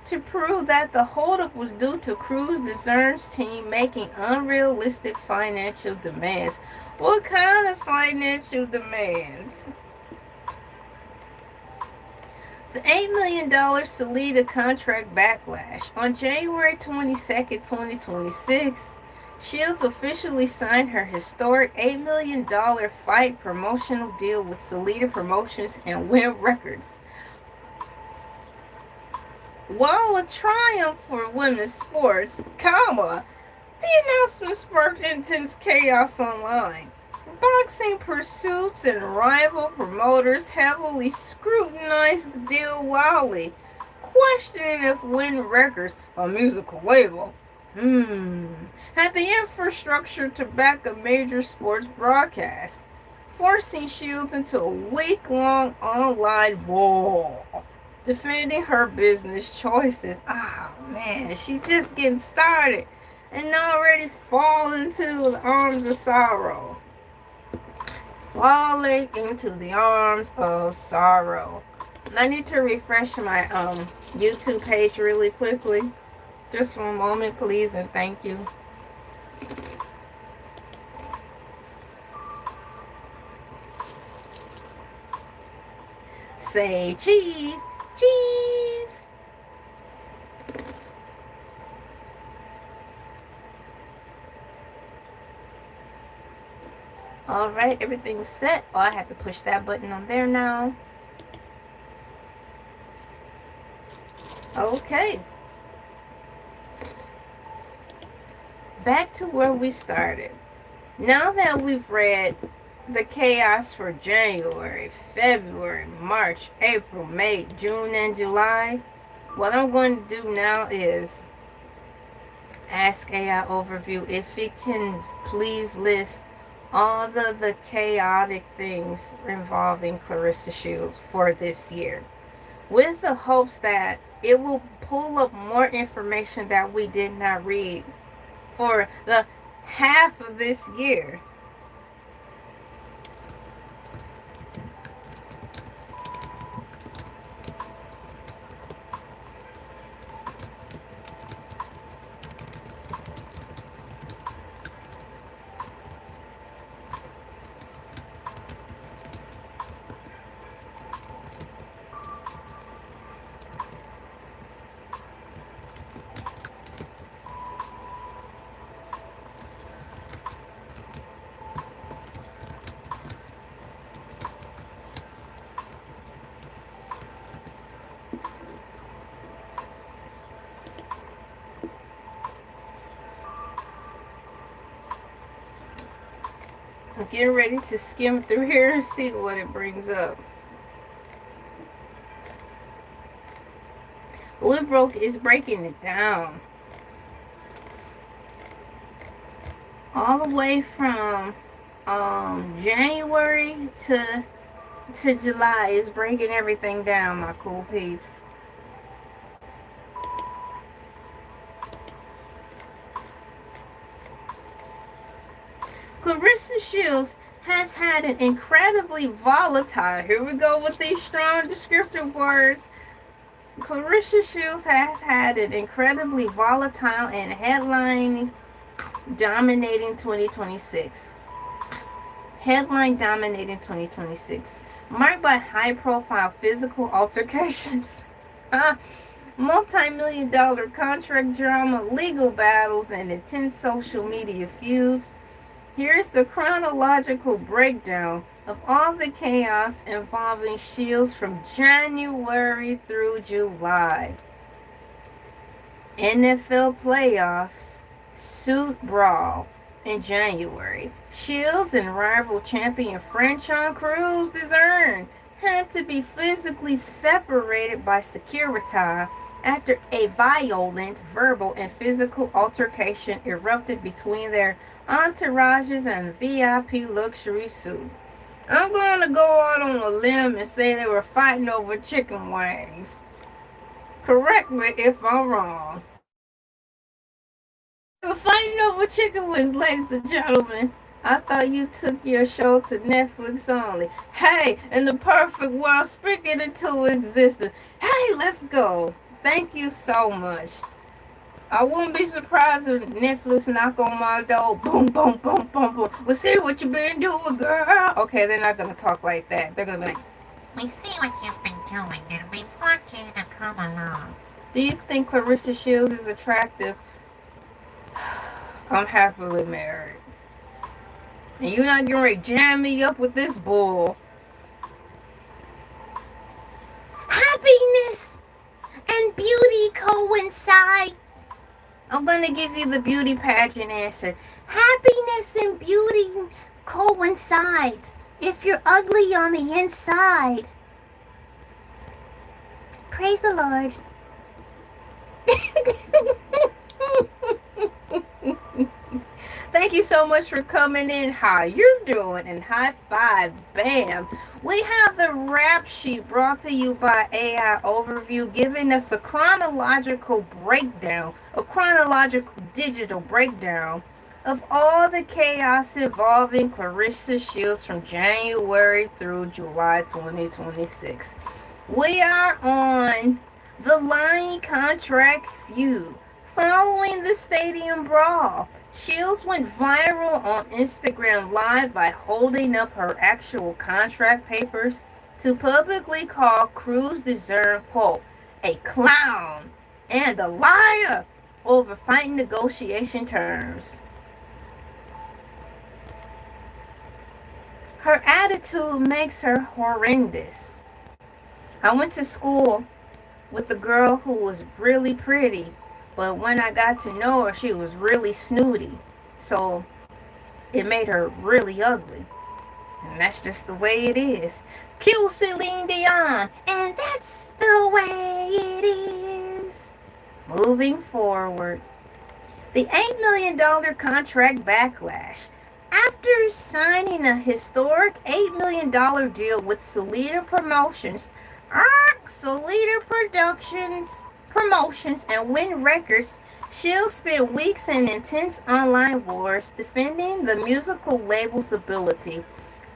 to prove that the holdup was due to Cruz Discern's team making unrealistic financial demands. What kind of financial demands? The $8 million Salida contract backlash. On January 22nd, 2026, Shields officially signed her historic $8 million fight promotional deal with Salida Promotions and Win Records. While a triumph for women's sports, the announcement sparked intense chaos online. Boxing pursuits and rival promoters heavily scrutinized the deal loudly, questioning if Win Records, a musical label, had the infrastructure to back a major sports broadcast, forcing Shields into a week-long online war defending her business choices. Oh man, she just getting started and already falling into the arms of sorrow. Falling into the arms of sorrow. I need to refresh my YouTube page really quickly. Just one moment, please, and thank you. Say cheese, cheese. Alright, everything's set. Oh, I have to push that button on there now. Okay. Back to where we started. Now that we've read the chaos for January, February, March, April, May, June, and July, what I'm going to do now is ask AI Overview if it can please list all the chaotic things involving Claressa Shields for this year, with the hopes that it will pull up more information that we did not read for the half of this year. I'm getting ready to skim through here and see what it brings up. It's breaking it down. All the way from January to July is breaking everything down, my cool peeps. Clarissa Shields has had an incredibly volatile, here we go with these strong descriptive words. Clarissa Shields has had an incredibly volatile and headline dominating 2026. Headline dominating 2026. Marked by high-profile physical altercations, multi-million-dollar contract drama, legal battles, and intense social media feuds. Here's the chronological breakdown of all the chaos involving Shields from January through July. NFL playoff suit brawl in January. Shields and rival champion Franchon Cruz Dezern had to be physically separated by Security after a violent verbal and physical altercation erupted between their entourages and VIP luxury suit. I'm going to go out on a limb and say they were fighting over chicken wings. Correct me if I'm wrong. They were fighting over chicken wings, ladies and gentlemen. I thought you took your show to Netflix only. Hey, in the perfect world, speak it into existence. Hey, let's go. Thank you so much. I wouldn't be surprised if Netflix knock on my door. Boom, boom, boom, boom, boom. We'll see what you been doing, girl. Okay, they're not going to talk like that. They're going to be like, We see what you've been doing and we want you to come along. Do you think Clarissa Shields is attractive? I'm happily married. And you're not getting ready to jam me up with this bull. Happiness and beauty coincide. I'm going to give you the beauty pageant answer. Happiness and beauty coincides. If you're ugly on the inside, praise the Lord. Thank you so much for coming in. How you doing? And high five, bam. We have the rap sheet brought to you by AI Overview, giving us a chronological breakdown, a chronological digital breakdown of all the chaos involving Clarissa Shields from January through July 2026. We are on the lying contract feud. Following the stadium brawl, Shields went viral on Instagram Live by holding up her actual contract papers to publicly call Cruz Dezern, quote, a clown and a liar over fighting negotiation terms. Her attitude makes her horrendous. I went to school with a girl who was really pretty, but when I got to know her, she was really snooty. So it made her really ugly. And that's just the way it is. Cue Celine Dion. And that's the way it is. Moving forward. The $8 million contract backlash. After signing a historic $8 million deal with Celeberity Promotions and Win Records, Shields spent weeks in intense online wars defending the musical label's ability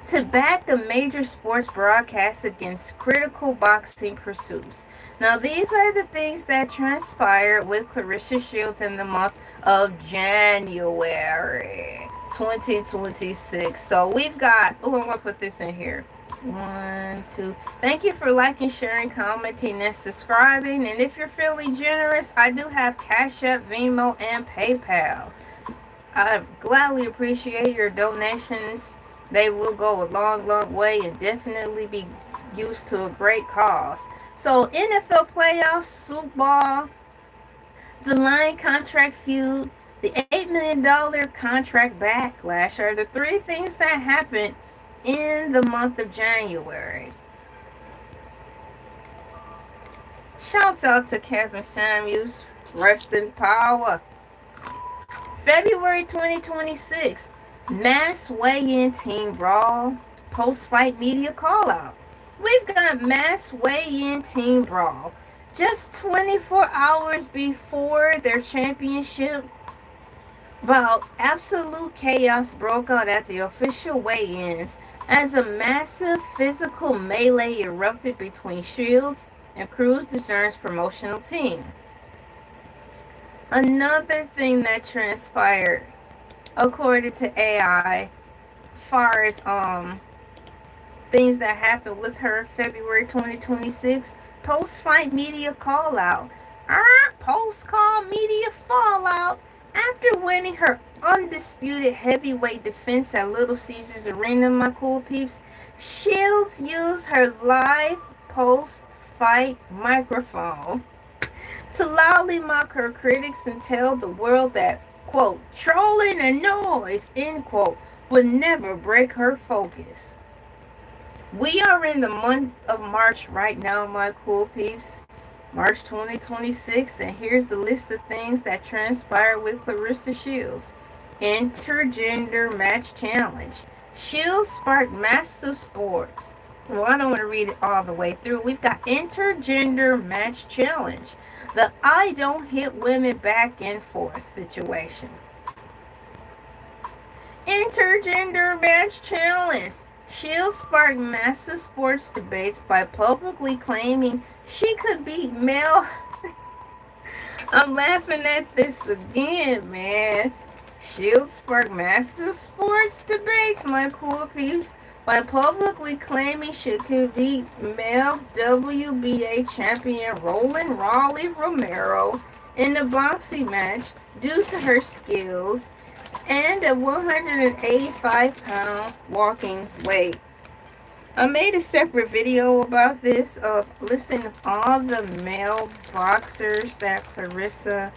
to back a major sports broadcast against critical boxing pursuits. Now, these are the things that transpired with Clarissa Shields in the month of January 2026. So we've got, I'm going to put this in here. 1, 2. Thank you for liking, sharing, commenting, and subscribing. And if you're feeling generous, I do have Cash App, Venmo, and PayPal. I gladly appreciate your donations. They will go a long, long way and definitely be used to a great cause. So, NFL playoffs, Super Bowl, the line contract feud, the $8 million contract backlash are the three things that happened in the month of January. Shouts out to Kevin Samuels, rest in power. February 2026, mass weigh-in team brawl, post-fight media call-out. We've got mass weigh-in team brawl. Just 24 hours before their championship bout, absolute chaos broke out at the official weigh-ins as a massive physical melee erupted between Shields and Cruz Dezern's promotional team. Another thing that transpired, according to AI, far as things that happened with her February 2026, post-fight media call-out. Post-call media fallout. After winning her undisputed heavyweight defense at Little Caesars Arena, my cool peeps, Shields used her live post-fight microphone to loudly mock her critics and tell the world that, quote, trolling and noise, end quote, would never break her focus. We are in the month of March right now, my cool peeps. March 2026, and here's the list of things that transpired with Clarissa Shields. Intergender match challenge. Shields sparked massive sports. Well, I don't want to read it all the way through. We've got intergender match challenge. The I don't hit women back and forth situation. Intergender match challenge. Shields sparked massive sports debates by publicly claiming she could beat male. I'm laughing at this again, man. Shields sparked massive sports debates, my cool peeps, by publicly claiming she could beat male WBA champion Roland Raleigh Romero in a boxing match due to her skills and a 185-pound walking weight. I made a separate video about this of listing all the male boxers that Clarissa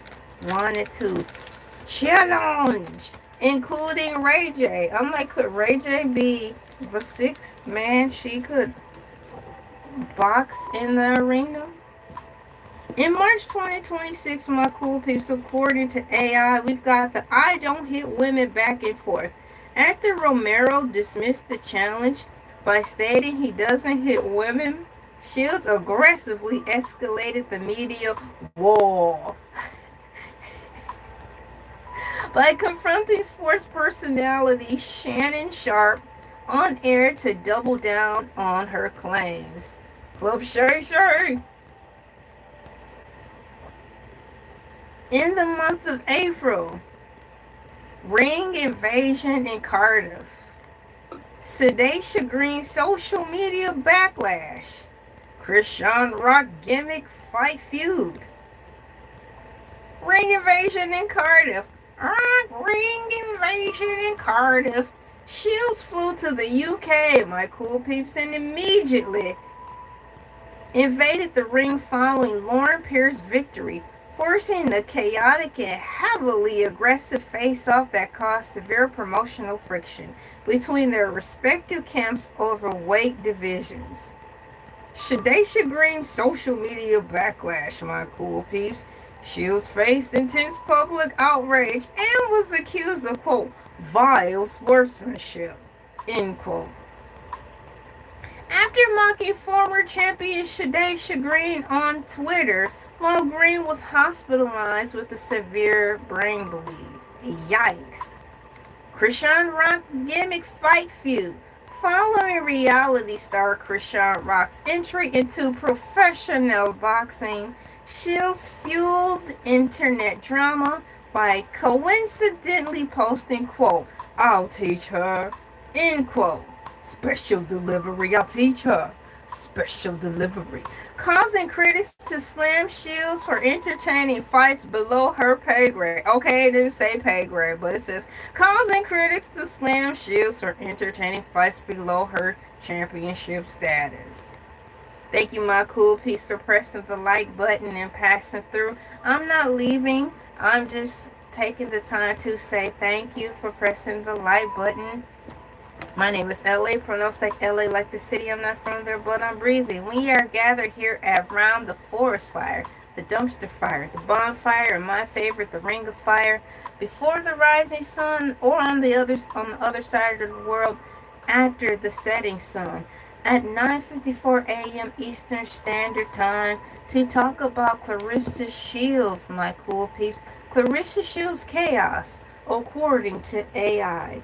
wanted to challenge, including Ray J. I'm like, could Ray J be the sixth man she could box in the arena? In March 2026, my cool peeps, according to AI, we've got the I don't hit women back and forth. After Romero dismissed the challenge by stating he doesn't hit women, Shields aggressively escalated the media war by confronting sports personality Shannon Sharp on air to double down on her claims. Club Shay Shay. In the month of April, ring invasion in Cardiff. Sedacia Green social media backlash. Christian Rock gimmick fight feud. Ring invasion in Cardiff. Ring invasion in Cardiff. Shields flew to the UK, my cool peeps, and immediately invaded the ring following Lauren Pierce's victory, forcing a chaotic and heavily aggressive face-off that caused severe promotional friction between their respective camps over weight divisions. Sedacia Green's social media backlash, my cool peeps. Shields faced intense public outrage and was accused of, quote, vile sportsmanship, end quote. After mocking former champion Sedacia Green on Twitter, while Green was hospitalized with a severe brain bleed. Yikes. Christian Rock's gimmick fight feud. Following reality star Christian Rock's entry into professional boxing, Shields fueled internet drama by coincidentally posting, quote, I'll teach her, end quote. Special delivery, I'll teach her. Special delivery, causing critics to slam Shields for entertaining fights below her pay grade. Okay, it didn't say pay grade, but it says causing critics to slam Shields for entertaining fights below her championship status. Thank you, my cool peeps, for pressing the like button and passing through. I'm not leaving. I'm just taking the time to say thank you for pressing the like button. My name is Elay, pronounced like LA, like the city. I'm not from there, but I'm breezy. We are gathered here around the forest fire, the dumpster fire, the bonfire, and my favorite, the ring of fire, before the rising sun, or on the other side of the world, after the setting sun, at 9:54 a.m. Eastern Standard Time, to talk about Claressa Shields, my cool peeps. Claressa Shields Chaos, according to AI.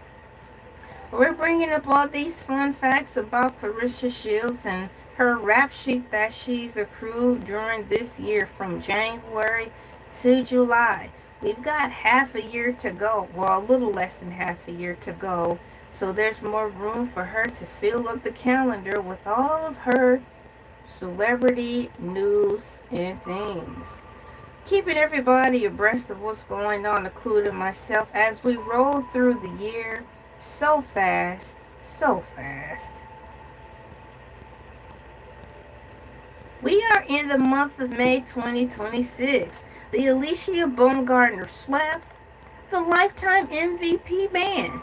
We're bringing up all these fun facts about Claressa Shields and her rap sheet that she's accrued during this year from January to July. We've got half a year to go. Well, a little less than half a year to go. So there's more room for her to fill up the calendar with all of her celebrity news and things. Keeping everybody abreast of what's going on, including myself, as we roll through the year. So fast, so fast. We are in the month of May 2026. The Alicia Baumgartner slap, the Lifetime MVP ban,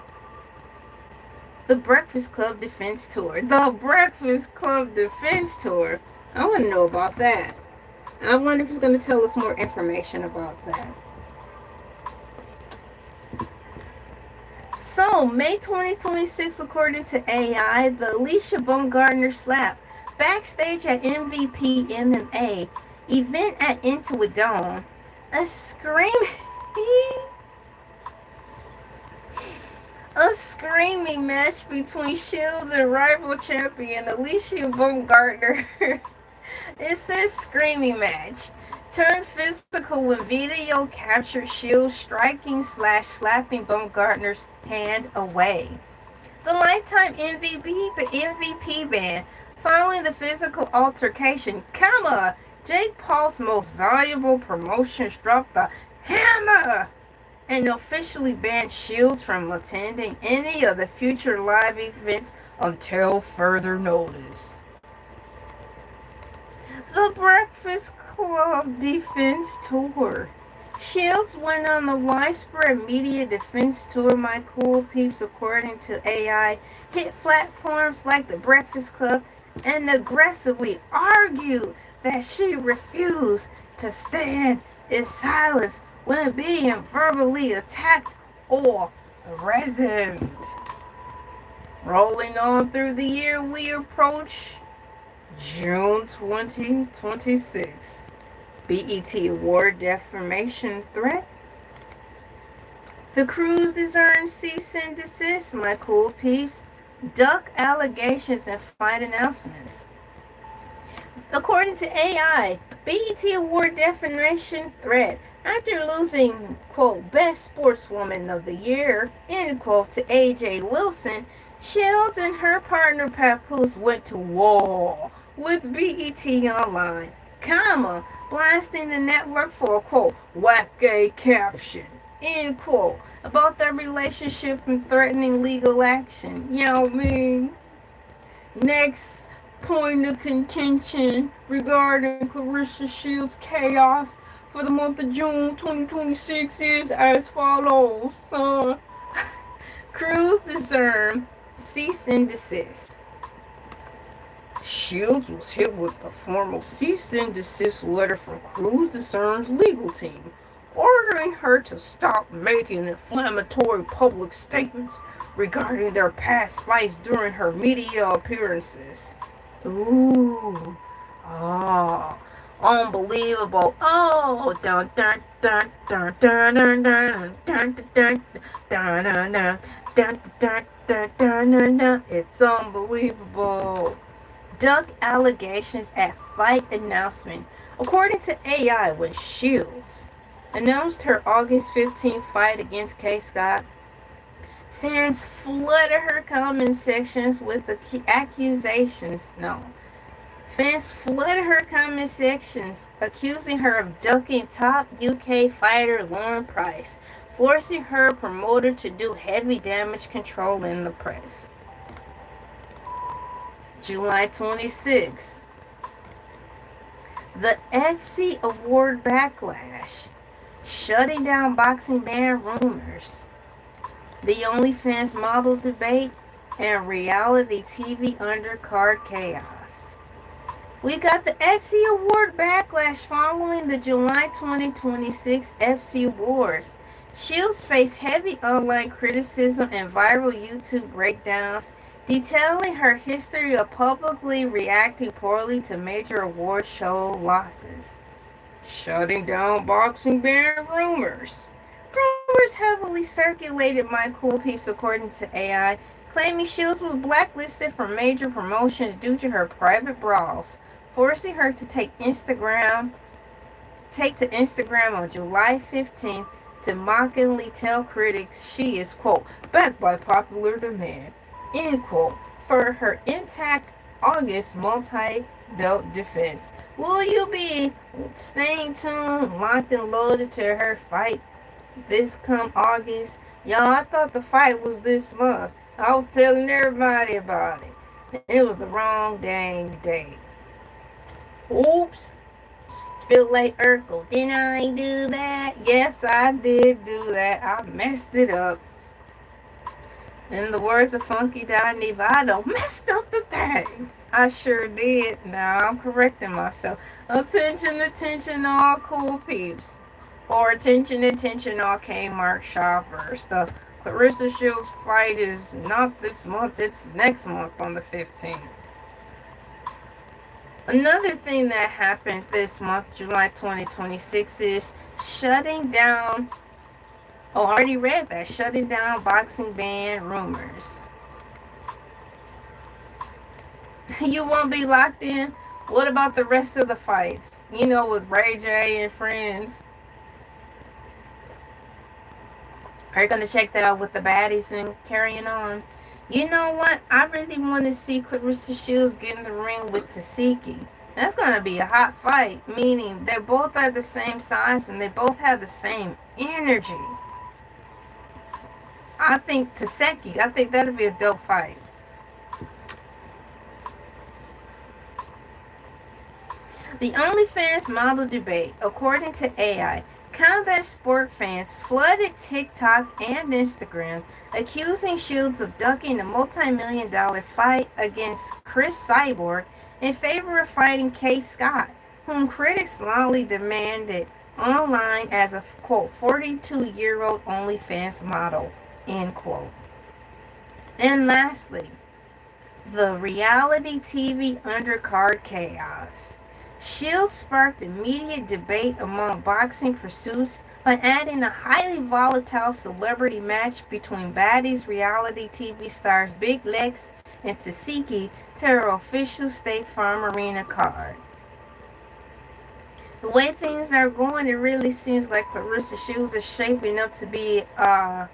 the Breakfast Club Defense Tour. The Breakfast Club Defense Tour. I want to know about that. I wonder if it's going to tell us more information about that. So, May 2026, according to AI, the Alicia Baumgartner slap. Backstage at MVP MMA event at Intuit Dome. A screaming match between Shields and rival champion Alicia Baumgartner. It says screaming match. Turned physical when video captured Shields striking / slapping Baumgartner's hand away. The Lifetime MVP ban following the physical altercation, Jake Paul's most valuable promotions dropped the hammer and officially banned Shields from attending any of the future live events until further notice. The Breakfast Club Defense Tour. Shields went on the widespread media defense tour, my cool peeps, according to AI, hit platforms like the Breakfast Club and aggressively argued that she refused to stand in silence when being verbally attacked or threatened. Rolling on through the year, we approach June 2026. BET Award defamation threat. The cruise deserves cease and desist, my cool peeps. Duck allegations and fight announcements. According to AI, BET Award defamation threat after losing, quote, Best Sportswoman of the Year, end quote, to AJ Wilson. Shields and her partner Papoose went to war with BET Online, blasting the network for a, quote, wacky caption, end quote, about their relationship and threatening legal action. You know what I mean? Next point of contention regarding Claressa Shields Chaos for the month of June 2026 is as follows. Cruise discern, cease and desist. Shields was hit with a formal cease and desist letter from Cruise Discern's legal team, ordering her to stop making inflammatory public statements regarding their past fights during her media appearances. Ooh, ah, unbelievable! Oh, dun dun dun dun dun dun dun dun dun dun dun dun dun. It's unbelievable. Duck allegations at fight announcement. According to AI, when Shields announced her August 15th fight against Kaye, fans flooded her comment sections with accusations. Fans flooded her comment sections, accusing her of ducking top UK fighter Lauren Price, forcing her promoter to do heavy damage control in the press. July 26. The Etsy Award backlash, shutting down boxing ban rumors, the OnlyFans model debate, and reality TV undercard chaos. We got the Etsy Award backlash following the July 2026 FC Awards. Shields faced heavy online criticism and viral YouTube breakdowns detailing her history of publicly reacting poorly to major award show losses. Shutting down boxing ban rumors. Rumors heavily circulated, my cool peeps, according to AI, claiming Shields was blacklisted from major promotions due to her private brawls, forcing her to take to Instagram on July 15th to mockingly tell critics she is, quote, back by popular demand, end quote, for her intact August multi-belt defense. Will you be staying tuned, locked and loaded to her fight this come August? Y'all, I thought the fight was this month. I was telling everybody about it. It was the wrong dang date. Oops. Feel like Urkel. Didn't I do that? Yes, I did do that. I messed it up. In the words of Funky Don Nevado, messed up the thing. I sure did. Now I'm correcting myself. Attention, all cool peeps. Or attention, all Kmart shoppers. The Clarissa Shields fight is not this month, it's next month on the 15th. Another thing that happened this month, July 2026, is shutting down. Oh, I already read that. Shutting down boxing ban rumors. You won't be locked in? What about the rest of the fights? You know, with Ray J and friends. Are you going to check that out with the baddies and carrying on? You know what? I really want to see Clarissa Shields get in the ring with Tasiki. That's going to be a hot fight, meaning they both are the same size and they both have the same energy. I think that'll be a dope fight. The OnlyFans model debate, according to AI, combat sport fans flooded TikTok and Instagram, accusing Shields of ducking a multi-million-dollar fight against Chris Cyborg in favor of fighting Kaye Scott, whom critics loudly demanded online as a, quote, 42-year-old OnlyFans model, end quote. And lastly, the reality TV undercard chaos. Shields sparked immediate debate among boxing pursuits by adding a highly volatile celebrity match between VIDS reality TV stars Big Lex and Tasiki to her official State Farm Arena card. The way things are going, it really seems like Clarissa Shields is shaping up to be a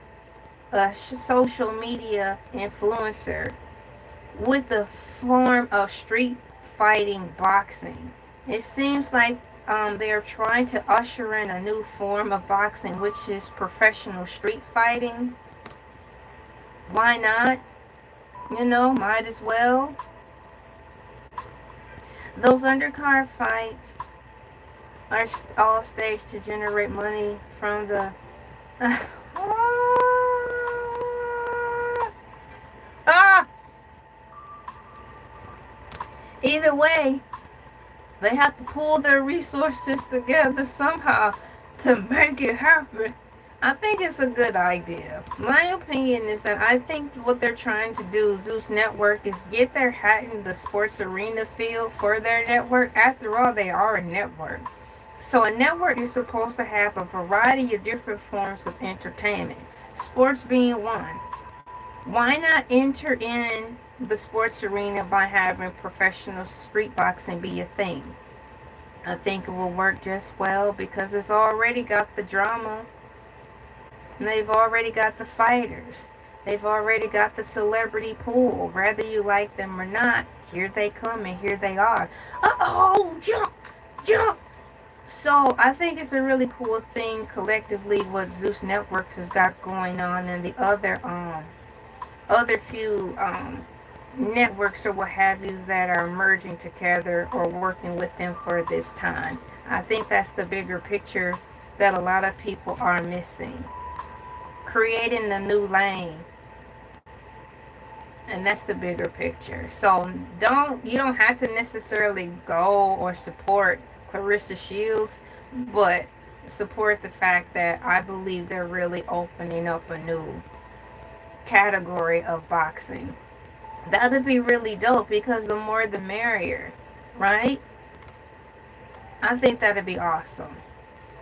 social media influencer with the form of street fighting boxing. It seems like they're trying to usher in a new form of boxing, which is professional street fighting. Why not? You know, might as well. Those undercard fights are all staged to generate money from the. Ah! Either way, they have to pull their resources together somehow to make it happen. I think it's a good idea. My opinion is that I think what they're trying to do, Zeus Network, is get their hat in the sports arena field for their network. After all, they are a network. So a network is supposed to have a variety of different forms of entertainment, sports being one. Why not enter in the sports arena by having professional street boxing be a thing? I think it will work just well because it's already got the drama. And they've already got the fighters. They've already got the celebrity pool. Whether you like them or not, here they come and here they are. Uh-oh! Jump! Jump! So I think it's a really cool thing collectively what Zeus Networks has got going on, and the other few networks or what have yous that are merging together or working with them for this time. I think that's the bigger picture that a lot of people are missing. Creating a new lane. And that's the bigger picture. So you don't have to necessarily go or support Clarissa Shields, but support the fact that I believe they're really opening up a new category of boxing. That'd be really dope because the more the merrier, right? I think that'd be awesome.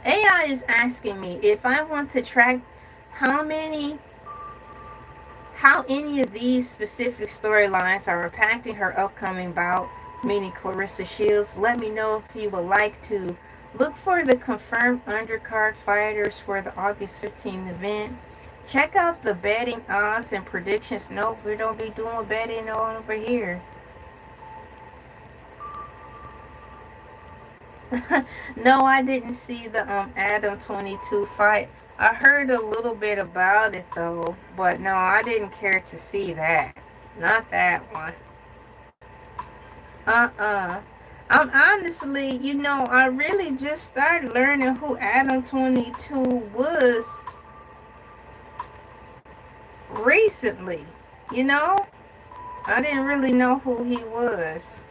AI is asking me if I want to track how any of these specific storylines are impacting her upcoming bout, meaning Clarissa Shields. Let me know if you would like to look for the confirmed undercard fighters for the August 15th event. Check out the betting odds and predictions. No, we don't be doing betting over here. No, I didn't see the Adam 22 fight. I heard a little bit about it though, but no, I didn't care to see that. Not that one. I'm honestly, I really just started learning who Adam 22 was recently. I didn't really know who he was.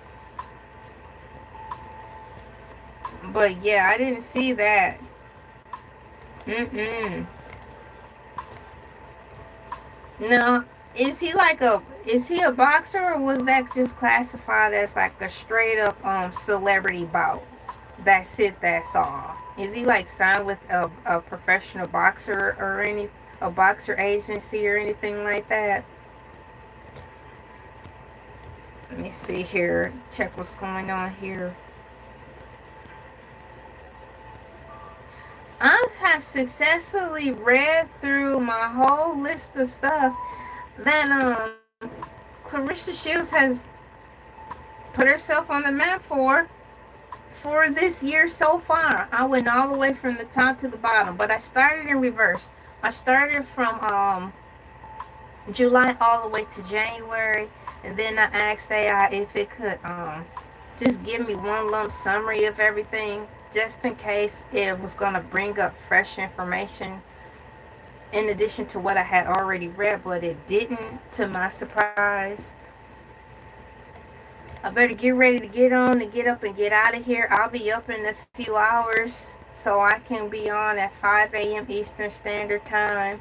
But yeah, I didn't see that. No, is he a boxer, or was that just classified as like a straight up celebrity bout? That's it, that's all. Is he like signed with a professional boxer or a boxer agency or anything like that? Let me see here. Check what's going on here. I have successfully read through my whole list of stuff that Clarissa Shields has put herself on the map for this year so far. I went all the way from the top to the bottom, but I started in reverse. I started from July all the way to January, and then I asked AI if it could just give me one lump summary of everything, just in case it was gonna bring up fresh information in addition to what I had already read, but it didn't, to my surprise. I better get ready to get on and get up and get out of here. I'll be up in a few hours so I can be on at 5 a.m. Eastern Standard Time.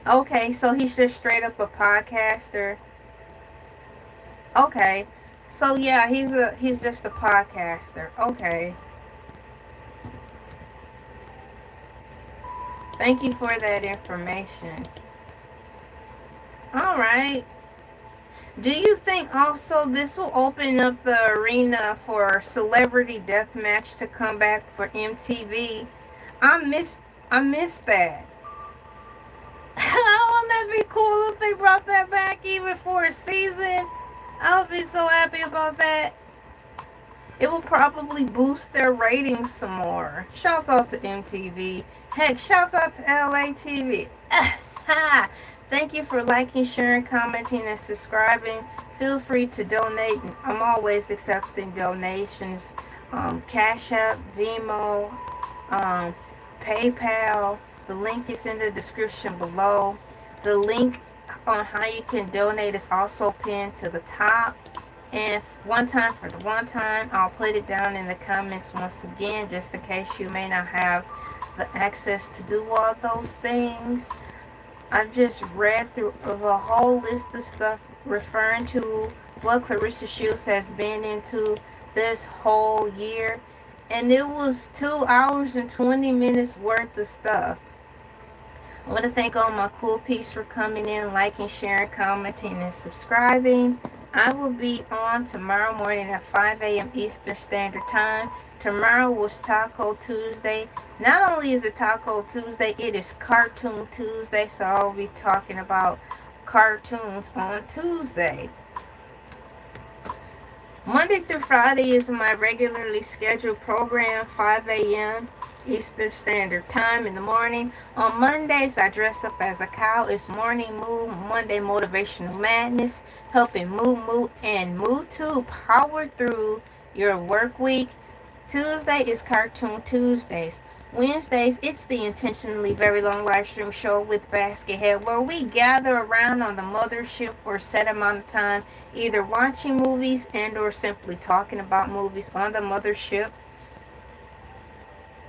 Okay, so he's just straight up a podcaster. Okay. So yeah, he's just a podcaster. Okay. Thank you for that information. All right. Do you think also this will open up the arena for Celebrity Deathmatch to come back for MTV? I missed that. Wouldn't that be cool if they brought that back even for a season? I would be so happy about that. It will probably boost their ratings some more. Shouts out to MTV. Heck, shouts out to Elay TV. Thank you for liking, sharing, commenting, and subscribing. Feel free to donate. I'm always accepting donations. Cash App, Venmo, PayPal. The link is in the description below. The link on how you can donate is also pinned to the top. And one time, I'll put it down in the comments once again, just in case you may not have the access to do all those things. I've just read through the whole list of stuff referring to what Clarissa Shields has been into this whole year. And it was 2 hours and 20 minutes worth of stuff. I want to thank all my cool peeps for coming in, liking, sharing, commenting, and subscribing. I will be on tomorrow morning at 5 a.m. Eastern Standard Time. Tomorrow was Taco Tuesday. Not only is it Taco Tuesday, it is Cartoon Tuesday, so I'll be talking about cartoons on Tuesday. Monday through Friday is my regularly scheduled program, 5 a.m. Eastern Standard Time in the morning. On Mondays, I dress up as a cow. It's Morning Mood, Monday Motivational Madness, helping Mood and Mood to power through your work week. Tuesday is Cartoon Tuesdays. Wednesdays, it's the Intentionally Very Long live stream show with Baskethead, where we gather around on the mothership for a set amount of time, either watching movies and or simply talking about movies on the mothership.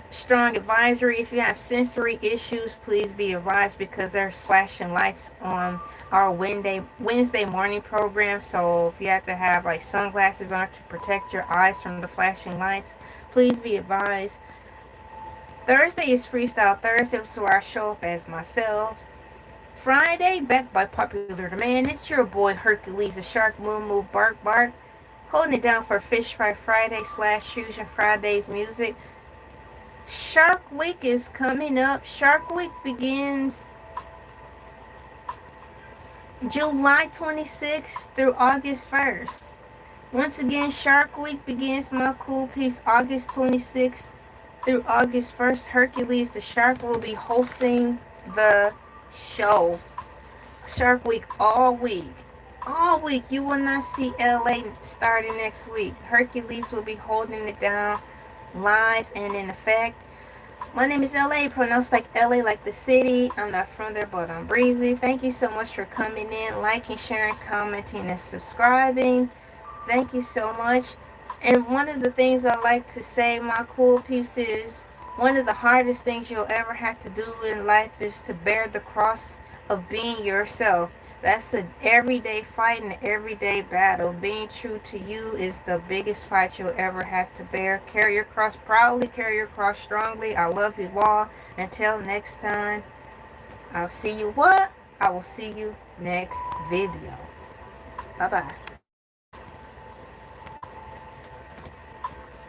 Strong advisory: if you have sensory issues, please be advised, because there's flashing lights on our Wednesday morning program. So if you have to have like sunglasses on to protect your eyes from the flashing lights, please be advised. Thursday is Freestyle Thursday, so I show up as myself. Friday, back by popular demand, it's your boy Hercules, the Shark, Moo Bark Bark, holding it down for Fish Fry Friday / Fusion Fridays music. Shark Week is coming up. Shark Week begins July 26th through August 1st. Once again, Shark Week begins, my cool peeps, August 26th through August 1st. Hercules the Shark will be hosting the show. Shark Week all week. All week. You will not see LA starting next week. Hercules will be holding it down live and in effect. My name is LA, pronounced like LA, like the city. I'm not from there, but I'm breezy. Thank you so much for coming in, liking, sharing, commenting, and subscribing. Thank you so much. And one of the things I like to say, my cool peeps, is one of the hardest things you'll ever have to do in life is to bear the cross of being yourself. That's an everyday fight and an everyday battle. Being true to you is the biggest fight you'll ever have to bear. Carry your cross proudly, carry your cross strongly. I love you all. Until next time, I'll see you what? I will see you next video. Bye-bye.